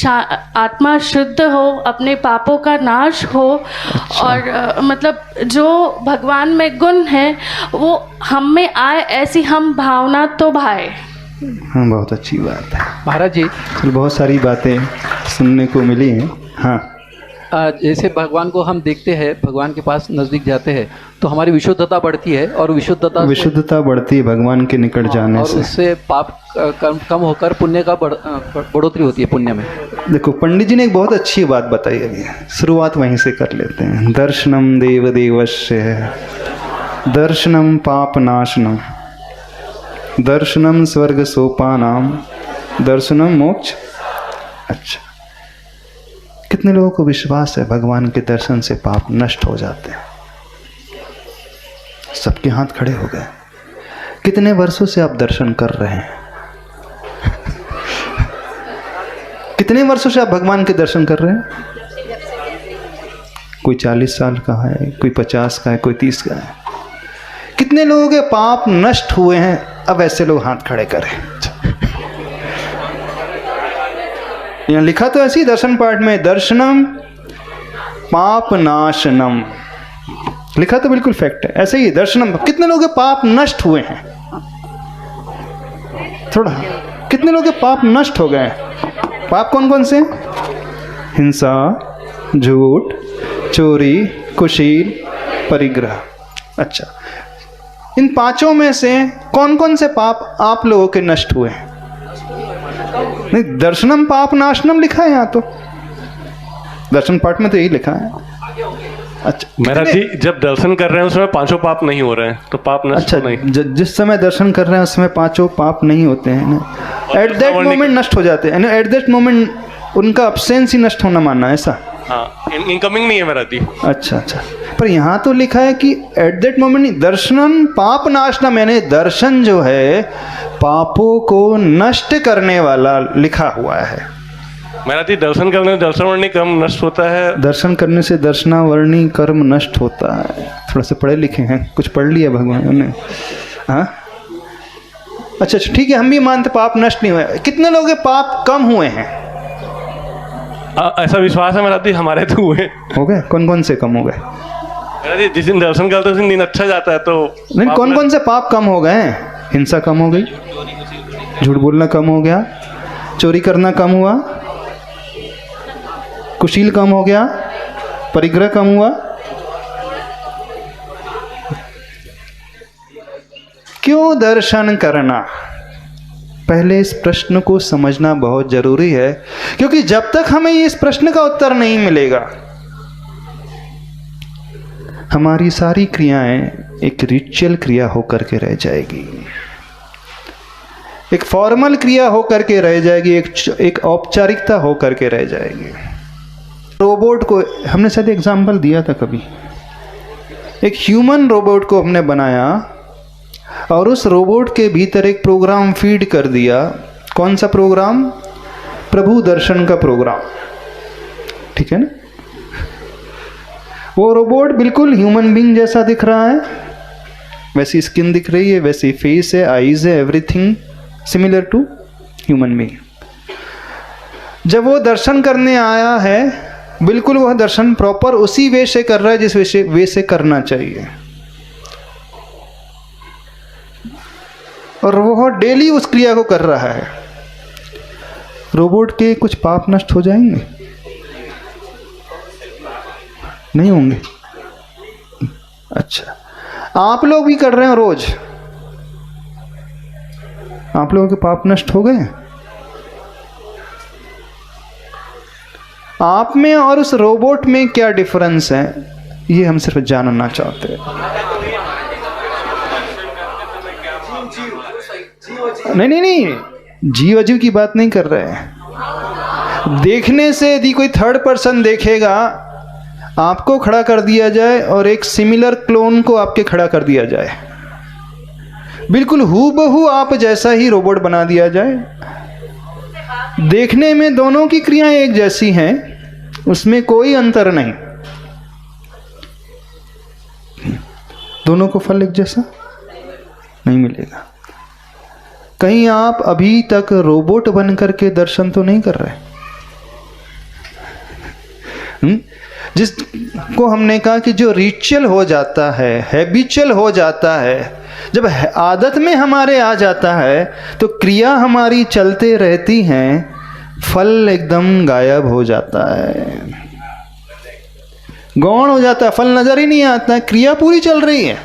आत्मा शुद्ध हो, अपने पापों का नाश हो। अच्छा। और मतलब जो भगवान में गुण है वो हम में आए, ऐसी हम भावना तो भाए। हाँ, बहुत अच्छी बात है महाराज जी। चल, बहुत सारी बातें सुनने को मिली हैं। हाँ, जैसे भगवान को हम देखते हैं, भगवान के पास नज़दीक जाते हैं तो हमारी विशुद्धता बढ़ती है, और विशुद्धता बढ़ती है भगवान के निकट जाने और से। उससे पाप कम होकर पुण्य का बढ़ोतरी होती है पुण्य में। देखो, पंडित जी ने एक बहुत अच्छी बात बताई अभी, शुरुआत वहीं से कर लेते हैं। दर्शनम देव देवस्य, दर्शनम पाप नाशनम, दर्शनम स्वर्ग सोपानाम, दर्शनम मोक्ष। अच्छा, कितने लोगों को विश्वास है भगवान के दर्शन से पाप नष्ट हो जाते हैं? सबके हाथ खड़े हो गए। कितने वर्षों से आप दर्शन कर रहे हैं? कितने वर्षों से आप भगवान के दर्शन कर रहे हैं? कोई 40 साल का है, कोई 50 का है, कोई 30 का है। कितने लोगों के पाप नष्ट हुए हैं? अब ऐसे लोग हाथ खड़े करें। यहाँ लिखा तो ऐसी दर्शन पाठ में, दर्शनम पाप नाशनम, लिखा तो बिल्कुल फैक्ट है, ऐसे ही दर्शनम। कितने लोगों के पाप नष्ट हुए हैं? थोड़ा, कितने लोगों के पाप नष्ट हो गए? पाप कौन कौन से? हिंसा, झूठ, चोरी, कुशील, परिग्रह। अच्छा, इन पांचों में से कौन कौन से पाप आप लोगों के नष्ट हुए हैं? नहीं, दर्शनम पाप नाशनम लिखा है यहाँ तो, दर्शन पाठ में तो यही लिखा है। अच्छा महाराज जी, जब दर्शन कर रहे हैं उसमें पांचों पाप नहीं हो रहे हैं तो पाप नष्ट अच्छा, नहीं। जिस समय दर्शन कर रहे हैं उसमें पांचों पाप नहीं होते हैं ना, एट दैट मोमेंट नष्ट हो जाते हैं, एट दैट मोमेंट उनका अब्सेंस ही नष्ट होना मानना है, ऐसा? हाँ, इनकमिंग नहीं है महाराज जी। अच्छा अच्छा, पर यहाँ तो लिखा है कि एट दैट मोमेंट नहीं, दर्शनम पाप नाशनम, यानी दर्शन जो है पापों को नष्ट करने वाला लिखा हुआ है। महाराज जी, दर्शन करने से दर्शनवर्णी कर्म नष्ट होता है। दर्शन करने से दर्शनावर्णी कर्म नष्ट होता है। थोड़ा से पढ़े लिखे हैं, कुछ पढ़ लिया भगवान ने। हाँ, अच्छा ठीक है, हम भी मानते पाप नष्ट नहीं हुए। कितने लोगों के पाप कम हुए हैं? ऐसा विश्वास है महाराज जी, हमारे तो हुए। हो गए? कौन कौन से कम हो गए? महाराज जी, जिस दिन दर्शन करते उस दिन अच्छा जाता है। तो नहीं, कौन कौन से पाप कम हो गए? हिंसा कम हो गई, झूठ बोलना कम हो गया, चोरी करना कम हुआ, कुशील कम हो गया, परिग्रह कम हुआ। क्यों दर्शन करना? पहले इस प्रश्न को समझना बहुत जरूरी है, क्योंकि जब तक हमें इस प्रश्न का उत्तर नहीं मिलेगा, हमारी सारी क्रियाएं एक रिचुअल क्रिया होकर के रह जाएगी, एक फॉर्मल क्रिया होकर के रह जाएगी, एक औपचारिकता होकर के रह जाएगी। रोबोट को हमने शायद एग्जाम्पल दिया था कभी, एक ह्यूमन रोबोट को हमने बनाया और उस रोबोट के भीतर एक प्रोग्राम फीड कर दिया। कौन सा प्रोग्राम? प्रभु दर्शन का प्रोग्राम, ठीक है ना? वो रोबोट बिल्कुल ह्यूमन बीइंग जैसा दिख रहा है, वैसी स्किन दिख रही है, वैसी फेस है, आईज है, everything similar to human being. जब वो दर्शन करने आया है, बिल्कुल वह दर्शन प्रॉपर उसी वे से कर रहा है जिस वे से करना चाहिए। और वह डेली उस क्रिया को कर रहा है, रोबोट के कुछ पाप नष्ट हो जाएंगे? नहीं होंगे। अच्छा, आप लोग भी कर रहे हैं रोज, आप लोगों के पाप नष्ट हो गए? आप में और उस रोबोट में क्या डिफरेंस है, ये हम सिर्फ जानना चाहते हैं। नहीं, जीव अजीव की बात नहीं कर रहे हैं। देखने से यदि कोई थर्ड पर्सन देखेगा, आपको खड़ा कर दिया जाए और एक सिमिलर क्लोन को आपके खड़ा कर दिया जाए, बिल्कुल हूबहू आप जैसा ही रोबोट बना दिया जाए, देखने में दोनों की क्रियाएं एक जैसी हैं, उसमें कोई अंतर नहीं, दोनों को फल एक जैसा नहीं मिलेगा। कहीं आप अभी तक रोबोट बन करके दर्शन तो नहीं कर रहे? जिसको हमने कहा कि जो रिचुअल हो जाता है, हैबिचुअल हो जाता है, जब आदत में हमारे आ जाता है तो क्रिया हमारी चलते रहती हैं, फल एकदम गायब हो जाता है, गौण हो जाता है, फल नजर ही नहीं आता है। क्रिया पूरी चल रही है,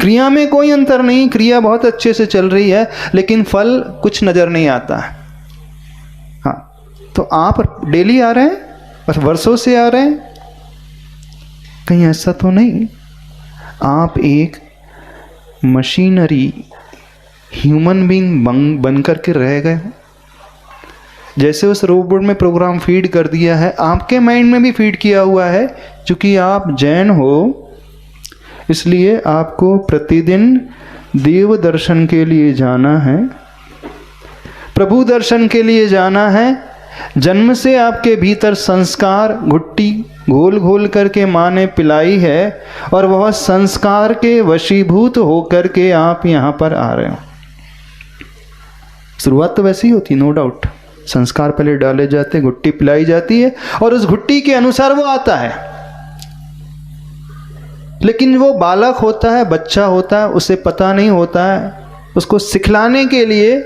क्रिया में कोई अंतर नहीं, क्रिया बहुत अच्छे से चल रही है, लेकिन फल कुछ नजर नहीं आता है। हाँ, तो आप डेली आ रहे हैं और वर्षों से आ रहे हैं, कहीं ऐसा तो नहीं आप एक मशीनरी ह्यूमन बीइंग बन करके रह गए हो? जैसे उस रोबोट में प्रोग्राम फीड कर दिया है, आपके माइंड में भी फीड किया हुआ है। क्योंकि आप जैन हो, इसलिए आपको प्रतिदिन देव दर्शन के लिए जाना है, प्रभु दर्शन के लिए जाना है। जन्म से आपके भीतर संस्कार घुट्टी घोल घोल करके माँ ने पिलाई है, और वह संस्कार के वशीभूत होकर के आप यहाँ पर आ रहे हो। शुरुआत तो वैसी ही होती, नो डाउट। संस्कार पहले डाले जाते, घुट्टी पिलाई जाती है, और उस घुट्टी के अनुसार वो आता है। लेकिन वो बालक होता है, बच्चा होता है, उसे पता नहीं होता है। उसको सिखलाने के लिए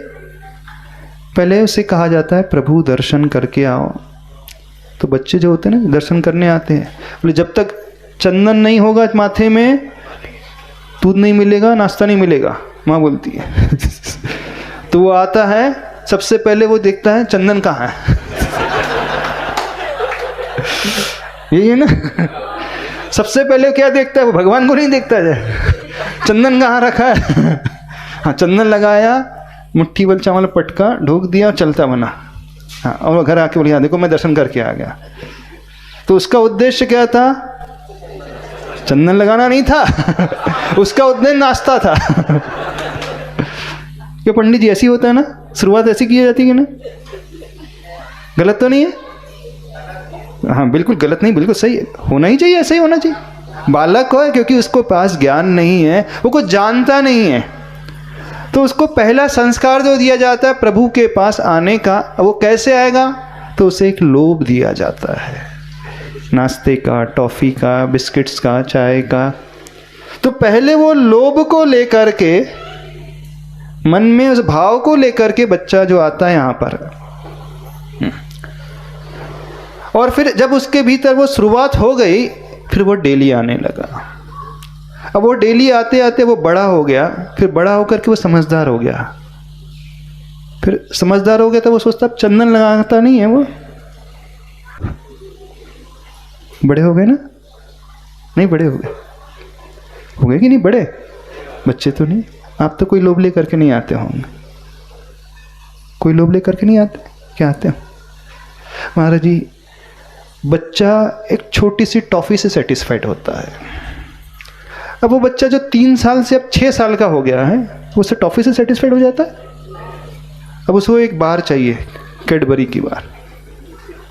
पहले उसे कहा जाता है प्रभु दर्शन करके आओ। तो बच्चे जो होते हैं ना, दर्शन करने आते हैं, बोले जब तक चंदन नहीं होगा माथे में, दूध नहीं मिलेगा, नाश्ता नहीं मिलेगा, माँ बोलती है। तो वो आता है, सबसे पहले वो देखता है चंदन कहाँ है। यही है ना, सबसे पहले क्या देखता है वो? भगवान को नहीं देखता है, चंदन कहाँ रखा है। हाँ, चंदन लगाया, मुट्ठी भर चावल पटका, ढोक दिया, चलता बना। हाँ, और घर आके बोलिए देखो मैं दर्शन करके आ गया। तो उसका उद्देश्य क्या था? चंदन लगाना नहीं था। उसका उद्देश्य नाश्ता था। क्या पंडित जी ऐसी होता है ना, शुरुआत ऐसी की जाती है ना? गलत तो नहीं है? हाँ, बिल्कुल गलत नहीं, बिल्कुल सही है, होना ही चाहिए, ऐसा ही होना चाहिए। बालक हो, क्योंकि उसको पास ज्ञान नहीं है, वो कुछ जानता नहीं है, तो उसको पहला संस्कार जो दिया जाता है प्रभु के पास आने का, वो कैसे आएगा? तो उसे एक लोभ दिया जाता है, नाश्ते का, टॉफ़ी का, बिस्किट्स का, चाय का। तो पहले वो लोभ को लेकर के, मन में उस भाव को लेकर के बच्चा जो आता है यहाँ पर, और फिर जब उसके भीतर वो शुरुआत हो गई, फिर वो डेली आने लगा। अब वो डेली आते आते वो बड़ा हो गया, फिर बड़ा होकर के वो समझदार हो गया। फिर समझदार हो गया तो वो सोचता अब चंदन लगाता नहीं है। वो बड़े हो गए ना? नहीं, बड़े हो गए कि नहीं? बड़े बच्चे तो नहीं। आप तो कोई लोभ ले करके नहीं आते होंगे, कोई लोभ ले करके नहीं आते, क्या आते हो? महाराज जी, बच्चा एक छोटी सी टॉफ़ी से सेटिस्फाइड होता है। अब वो बच्चा जो 3 साल से अब 6 साल का हो गया है, वो उससे टॉफ़ी से सेटिस्फाइड हो जाता है। अब उसको एक बार चाहिए, कैडबरी की बार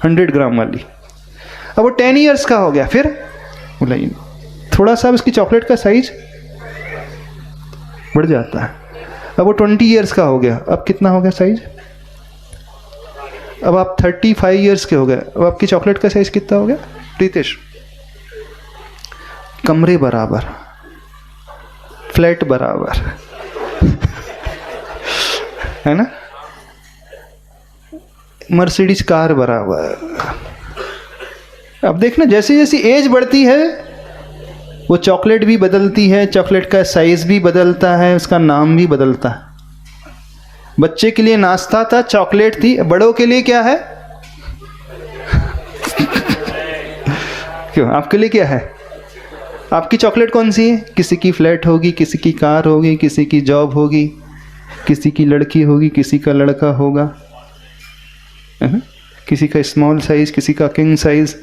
100 ग्राम वाली। अब वो 10 इयर्स का हो गया, फिर बोला थोड़ा सा उसकी चॉकलेट का साइज बढ़ जाता है। अब वो 20 इयर्स का हो गया, अब कितना हो गया साइज? अब आप 35 इयर्स के हो गए, अब आपकी चॉकलेट का साइज कितना हो गया प्रीतेश? कमरे बराबर, फ्लैट बराबर। है ना, मर्सिडीज कार भरा हुआ है। अब देखना जैसे जैसी एज बढ़ती है वो चॉकलेट भी बदलती है, चॉकलेट का साइज भी बदलता है, उसका नाम भी बदलता है। बच्चे के लिए नाश्ता था, चॉकलेट थी, बड़ों के लिए क्या है? क्यों, आपके लिए क्या है? आपकी चॉकलेट कौन सी है? किसी की फ्लैट होगी, किसी की कार होगी, किसी की जॉब होगी, किसी की लड़की होगी, किसी का लड़का होगा, है ना? किसी का स्मॉल साइज, किसी का king size.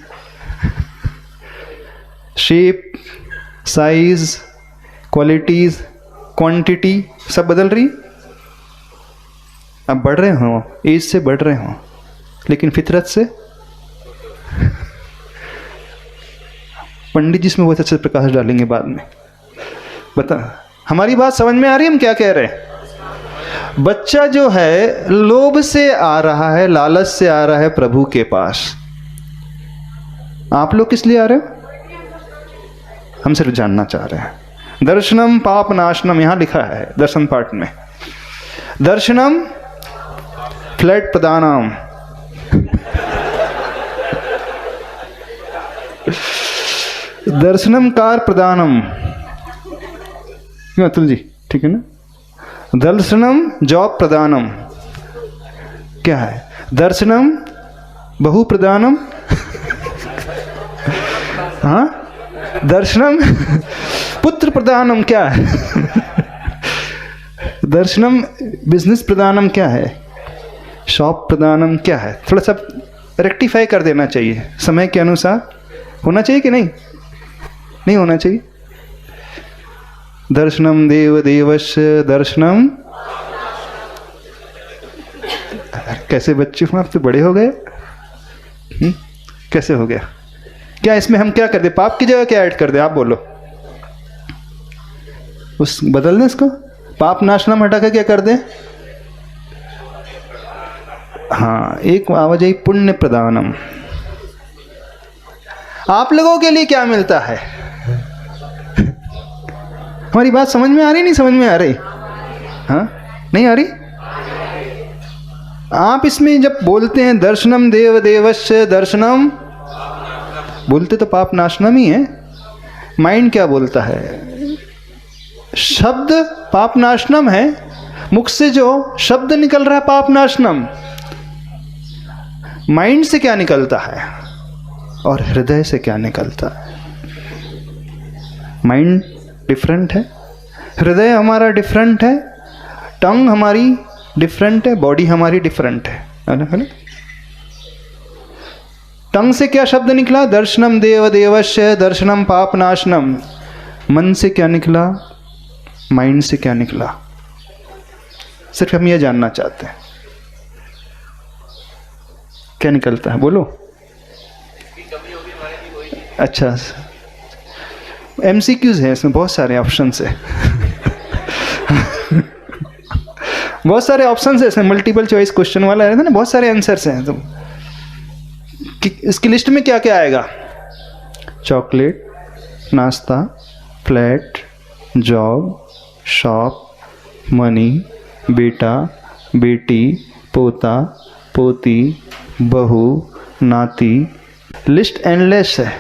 Shape, size, qualities, quantity सब बदल रही। अब बढ़ रहे हो, एज से बढ़ रहे हो, लेकिन फितरत से। पंडित जी इसमें बहुत अच्छे प्रकाश डालेंगे बाद में। बता, हमारी बात समझ में आ रही है हम क्या कह रहे हैं? बच्चा जो है लोभ से आ रहा है, लालच से आ रहा है प्रभु के पास। आप लोग किस लिए आ रहे हो? हम सिर्फ जानना चाह रहे हैं। दर्शनम पाप नाशनम, यहां लिखा है दर्शन पाठ में। दर्शनम फ्लैट प्रदानम, दर्शनम कार प्रदानम। क्यों अतुल जी, ठीक है ना? दर्शनम जॉब प्रदानम क्या है? दर्शनम बहु प्रदानम हाँ, दर्शनम पुत्र प्रदानम क्या है? दर्शनम बिजनेस प्रदानम क्या है? शॉप प्रदानम क्या है? थोड़ा सा रेक्टिफाई कर देना चाहिए, समय के अनुसार होना चाहिए कि नहीं? नहीं होना चाहिए। दर्शनम देव देवस्य दर्शनम। कैसे बच्चे हो आप, तो बड़े हो गए। कैसे हो गया? क्या इसमें हम क्या कर दे? पाप की जगह क्या ऐड कर दे? आप बोलो। उस बदल दें इसको, पाप नाशनम हटा के क्या कर दे? हाँ, एक आवाज आई पुण्य प्रदानम। आप लोगों के लिए क्या मिलता है? हमारी बात समझ में आ रही? नहीं समझ में आ रही? हाँ, नहीं आ रही? आप इसमें जब बोलते हैं दर्शनम देव देवस्य दर्शनम, बोलते तो पाप नाशनम ही है। माइंड क्या बोलता है? शब्द पाप नाशनम है, मुख से जो शब्द निकल रहा है पाप नाशनम। माइंड से क्या निकलता है और हृदय से क्या निकलता है? माइंड डिफरेंट है, हृदय हमारा डिफरेंट है, टंग हमारी डिफरेंट है, बॉडी हमारी डिफरेंट है ना? टंग से क्या शब्द निकला? दर्शनम देव देवस्य दर्शनम पाप नाशनम। मन से क्या निकला? माइंड से क्या निकला? सिर्फ हम यह जानना चाहते हैं क्या निकलता है, बोलो। अच्छा, MCQs है इसमें, बहुत सारे ऑप्शंस है बहुत सारे ऑप्शंस है इसमें, मल्टीपल चॉइस क्वेश्चन वाला है ना, बहुत सारे आंसर्स हैं। तो इसकी लिस्ट में क्या क्या आएगा? चॉकलेट, नाश्ता, फ्लैट, जॉब, शॉप, मनी, बेटा, बेटी, पोता, पोती, बहू, नाती। लिस्ट एंडलेस है।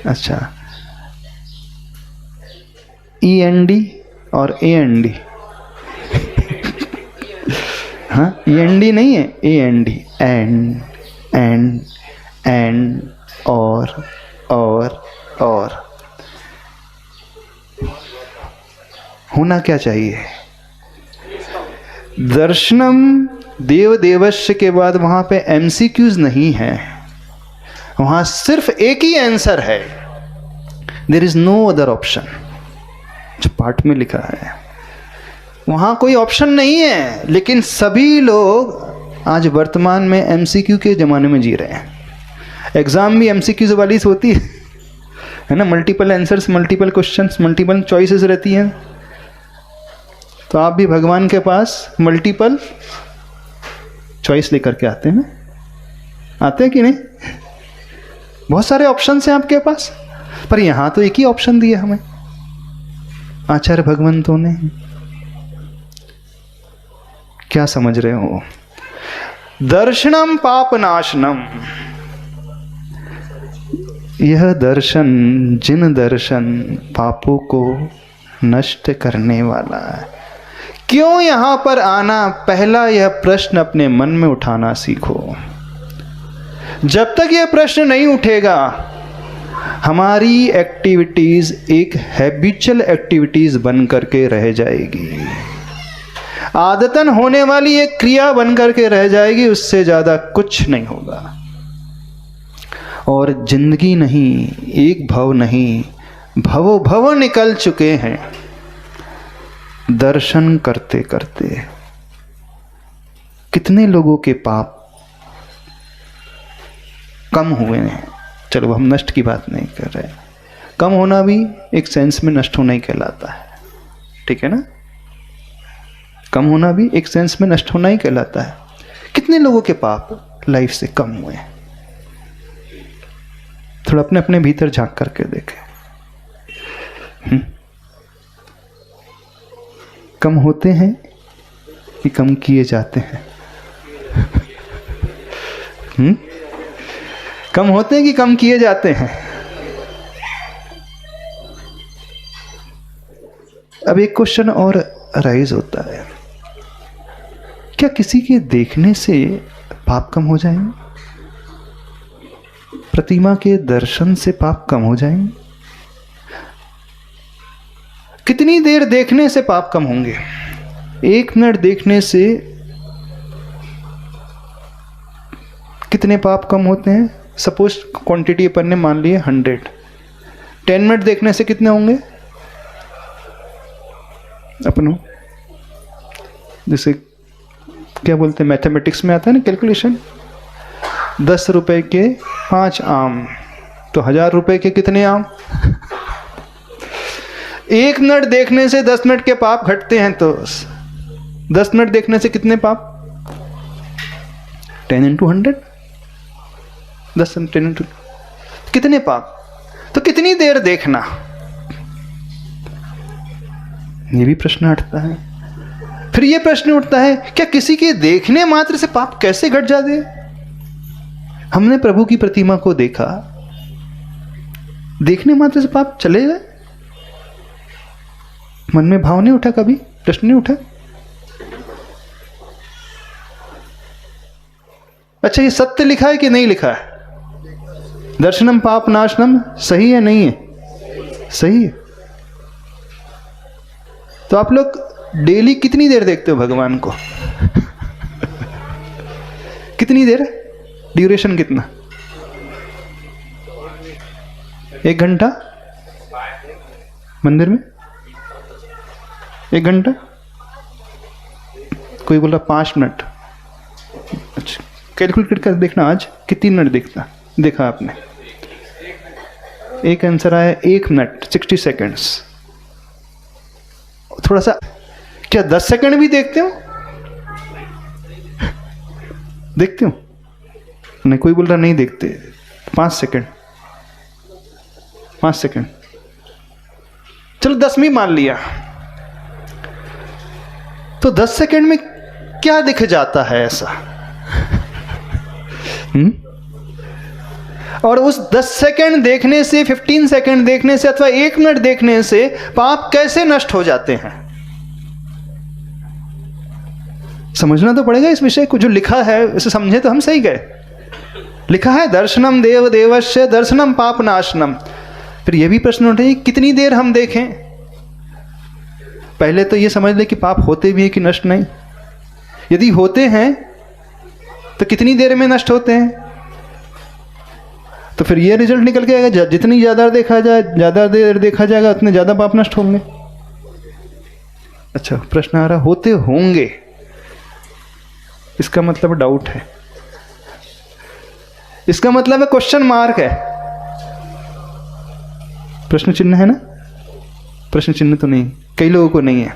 अच्छा, END और AND हाँ, END नहीं है, AND, एंड और होना क्या चाहिए? दर्शनम देव देवस्य के बाद वहां पे MCQs नहीं है, वहां सिर्फ एक ही आंसर है। There is no other option. जो पाठ में लिखा है वहां कोई ऑप्शन नहीं है, लेकिन सभी लोग आज वर्तमान में MCQ के ज़माने में जी रहे हैं। एग्ज़ाम भी MCQ वाली होती है ना, multiple answers, multiple questions, multiple choices रहती हैं। तो आप भी भगवान के पास मल्टीपल चॉइस लेकर के आते हैं, आते हैं कि नहीं? बहुत सारे ऑप्शंस हैं आपके पास, पर यहाँ तो एक ही ऑप्शन दिया हमें आचार्य भगवंतों ने। क्या समझ रहे हो? दर्शनम पाप नाशनम, यह दर्शन, जिन दर्शन पापों को नष्ट करने वाला है। क्यों यहां पर आना? पहला यह प्रश्न अपने मन में उठाना सीखो। जब तक यह प्रश्न नहीं उठेगा, हमारी एक्टिविटीज एक हैबिचुअल एक्टिविटीज बन करके रह जाएगी, आदतन होने वाली एक क्रिया बन करके रह जाएगी, उससे ज्यादा कुछ नहीं होगा। और जिंदगी नहीं, एक भव नहीं, भवो भव निकल चुके हैं दर्शन करते करते। कितने लोगों के पाप कम हुए हैं। चलो हम नष्ट की बात नहीं कर रहे, कम होना भी एक सेंस में नष्ट होना ही कहलाता है, ठीक है ना? कम होना भी एक सेंस में नष्ट होना ही कहलाता है। कितने लोगों के पाप लाइफ से कम हुए हैं? थोड़ा अपने अपने भीतर झांक करके देखें। कम होते हैं कि कम किए जाते हैं? कम होते हैं कि कम किए जाते हैं? अब एक क्वेश्चन और राइज होता है, क्या किसी के देखने से पाप कम हो जाएंगे? प्रतिमा के दर्शन से पाप कम हो जाएंगे? कितनी देर देखने से पाप कम होंगे? 1 मिनट देखने से कितने पाप कम होते हैं? सपोज क्वांटिटी अपन ने मान ली है 100। 10 मिनट देखने से कितने होंगे? अपनों जैसे क्या बोलते हैं, मैथमेटिक्स में आता है ना कैलकुलेशन, 10 रुपए के 5 आम, तो 1000 रुपए के कितने आम? 1 मिनट देखने से 10 मिनट के पाप घटते हैं, तो 10 मिनट देखने से कितने पाप? 10 into 100, 10 into कितने पाप? तो कितनी देर देखना? ये भी प्रश्न उठता है। फिर ये प्रश्न उठता है, क्या किसी के देखने मात्र से पाप कैसे घट जाते? हमने प्रभु की प्रतिमा को देखा, देखने मात्र से पाप चले गए? मन में भाव नहीं उठा? कभी प्रश्न नहीं उठा? अच्छा, ये सत्य लिखा है कि नहीं लिखा है? दर्शनम पाप नाशनम सही है नहीं है? सही है। तो आप लोग डेली कितनी देर देखते हो भगवान को? कितनी देर? ड्यूरेशन कितना? 1 घंटा मंदिर में? 1 घंटा? कोई बोल रहा 5 मिनट। अच्छा, कैलकुलेट कर देखना आज कितनी मिनट देखा आपने। एक आंसर आया 1 मिनट 60 सेकेंड्स। थोड़ा सा, क्या 10 सेकंड भी देखते हो? देखते हो? नहीं, कोई बोल रहा नहीं देखते। 5 सेकंड, 5 सेकंड, चलो 10 भी मान लिया। तो 10 सेकंड में क्या दिख जाता है ऐसा? और उस 10 सेकंड देखने से, 15 सेकंड देखने से अथवा 1 मिनट देखने से पाप कैसे नष्ट हो जाते हैं? समझना तो पड़ेगा इस विषय को। जो लिखा है उसे समझे तो हम सही गए। लिखा है दर्शनम देव देवस्य दर्शनम पाप नाशनम। फिर यह भी प्रश्न उठे, कितनी देर हम देखें? पहले तो यह समझ ले कि पाप होते भी हैं कि नष्ट नहीं। यदि होते हैं तो कितनी देर में नष्ट होते हैं? तो फिर यह रिजल्ट निकल के आएगा, जितनी ज़्यादा देखा जाए, ज़्यादा देर देखा जाएगा, उतने ज़्यादा पाप नष्ट होंगे। अच्छा, प्रश्न आ रहा होते होंगे, इसका मतलब डाउट है, इसका मतलब है क्वेश्चन मार्क है। प्रश्न चिन्ह है ना? प्रश्न चिन्ह तो नहीं, कई लोगों को नहीं है।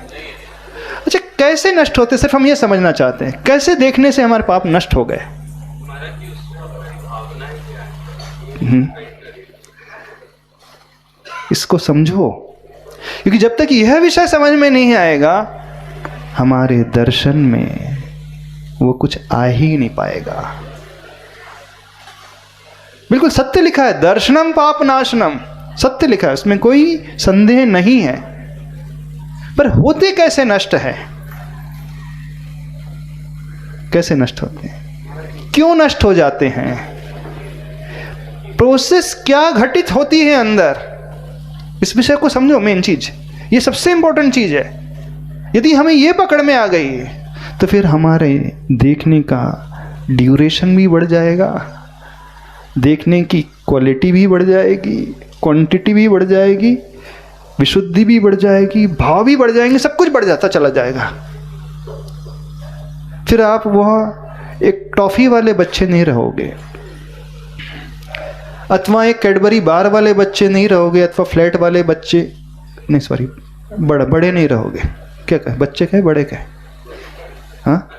अच्छा, कैसे नष्ट होते? सिर्फ हम ये समझना चाहते हैं, कैसे देखने से हमारे पाप नष्ट हो गए? इसको समझो, क्योंकि जब तक यह विषय समझ में नहीं आएगा, हमारे दर्शन में वो कुछ आ ही नहीं पाएगा। बिल्कुल सत्य लिखा है, दर्शनम पाप नाशनम, सत्य लिखा है, उसमें कोई संदेह नहीं है। पर होते कैसे नष्ट है? कैसे नष्ट होते हैं? क्यों नष्ट हो जाते हैं? प्रोसेस क्या घटित होती है अंदर? इस विषय को समझो। मेन चीज, ये सबसे इंपॉर्टेंट चीज है। यदि हमें ये पकड़ में आ गई तो फिर हमारे देखने का ड्यूरेशन भी बढ़ जाएगा, देखने की क्वालिटी भी बढ़ जाएगी, क्वांटिटी भी बढ़ जाएगी, विशुद्धि भी बढ़ जाएगी, भाव भी बढ़ जाएंगे, सब कुछ बढ़ जाता चला जाएगा। फिर आप वह एक टॉफी वाले बच्चे नहीं रहोगे, अथवा एक कैडबरी बार वाले बच्चे नहीं रहोगे, अथवा फ्लैट वाले बच्चे नहीं, सॉरी, बड़े नहीं रहोगे। क्या कहें, बच्चे कहें, बड़े कहें? हाँ,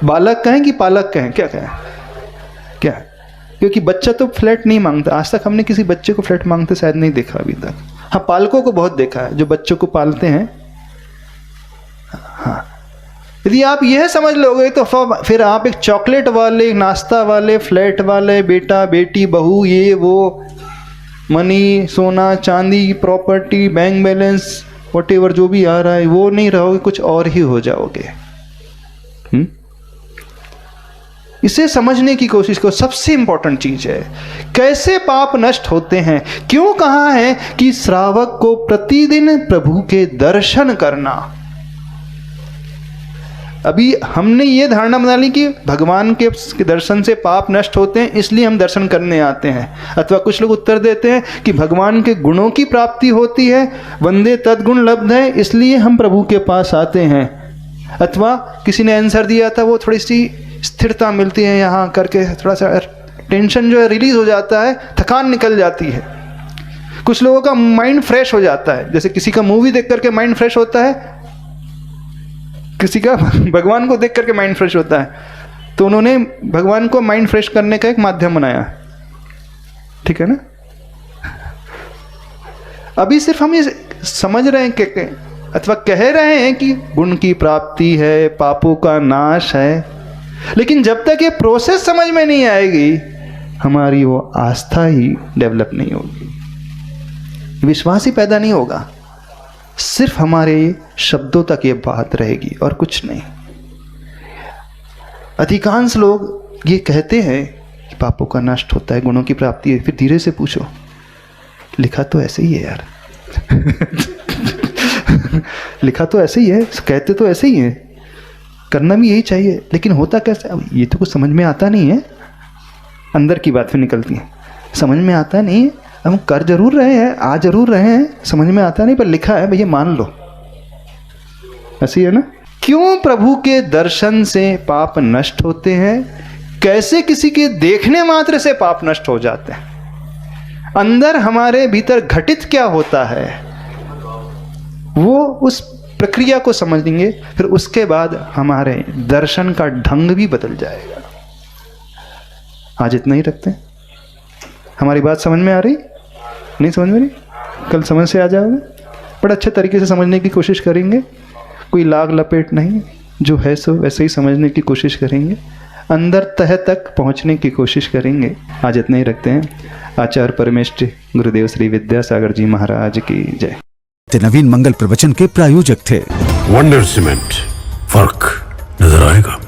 बालक कहें कि पालक कहें? क्या कहें? क्या? क्योंकि बच्चा तो फ्लैट नहीं मांगता। आज तक हमने किसी बच्चे को फ्लैट मांगते शायद नहीं देखा अभी तक। हाँ, पालकों को बहुत देखा है, जो बच्चों को पालते हैं। हाँ, यदि आप यह समझ लोगे तो फिर आप एक चॉकलेट वाले, नाश्ता वाले, फ्लैट वाले, बेटा बेटी, बहू, ये वो, मनी, सोना चांदी, प्रॉपर्टी, बैंक बैलेंस, व्हाटएवर जो भी आ रहा है, वो नहीं रहोगे, कुछ और ही हो जाओगे। इसे समझने की कोशिश करो। सबसे इंपॉर्टेंट चीज है कैसे पाप नष्ट होते हैं। क्यों कहा है कि श्रावक को प्रतिदिन प्रभु के दर्शन करना। अभी हमने ये धारणा बना ली कि भगवान के दर्शन से पाप नष्ट होते हैं, इसलिए हम दर्शन करने आते हैं। अथवा कुछ लोग उत्तर देते हैं कि भगवान के गुणों की प्राप्ति होती है, वंदे तद्गुण लब्ध है, इसलिए हम प्रभु के पास आते हैं। अथवा किसी ने आंसर दिया था, वो थोड़ी सी स्थिरता मिलती है यहाँ करके, थोड़ा सा टेंशन जो है रिलीज हो जाता है, थकान निकल जाती है। कुछ लोगों का माइंड फ्रेश हो जाता है, जैसे किसी का मूवी देख करके माइंड फ्रेश होता है, किसी का भगवान को देख करके माइंड फ्रेश होता है। तो उन्होंने भगवान को माइंड फ्रेश करने का एक माध्यम बनाया, ठीक है ना। अभी सिर्फ हम ये समझ रहे हैं कि अथवा कह रहे हैं कि गुण की प्राप्ति है, पापों का नाश है, लेकिन जब तक ये प्रोसेस समझ में नहीं आएगी, हमारी वो आस्था ही डेवलप नहीं होगी, विश्वास ही पैदा नहीं होगा। सिर्फ हमारे शब्दों तक ये बात रहेगी और कुछ नहीं। अधिकांश लोग ये कहते हैं कि पापों का नष्ट होता है, गुणों की प्राप्ति है। फिर धीरे से पूछो, लिखा तो ऐसे ही है यार लिखा तो ऐसे ही है, कहते तो ऐसे ही है, करना भी यही चाहिए, लेकिन होता कैसे? अब ये तो कुछ समझ में आता नहीं है। अंदर की बात फिर निकलती है, समझ में आता नहीं है। हम कर जरूर रहे हैं, आ जरूर रहे हैं, समझ में आता नहीं, पर लिखा है भैया मान लो, ऐसी है ना। क्यों प्रभु के दर्शन से पाप नष्ट होते हैं? कैसे किसी के देखने मात्र से पाप नष्ट हो जाते हैं? अंदर हमारे भीतर घटित क्या होता है, वो उस प्रक्रिया को समझेंगे, फिर उसके बाद हमारे दर्शन का ढंग भी बदल जाएगा। आज इतना ही रखते हैं। हमारी बात समझ में आ रही? नहीं समझ में रही? कल समझ से आ जाओगे। बड़े अच्छे तरीके से समझने की कोशिश करेंगे, कोई लाग लपेट नहीं, जो है सो वैसे ही समझने की कोशिश करेंगे, अंदर तह तक पहुंचने की कोशिश करेंगे। आज इतना ही रखते हैं। आचार्य परमेष्ठी गुरुदेव श्री विद्यासागर जी महाराज की जय। नवीन मंगल प्रवचन के प्रायोजक थे वंडर सीमेंट, फर्क नजर आएगा।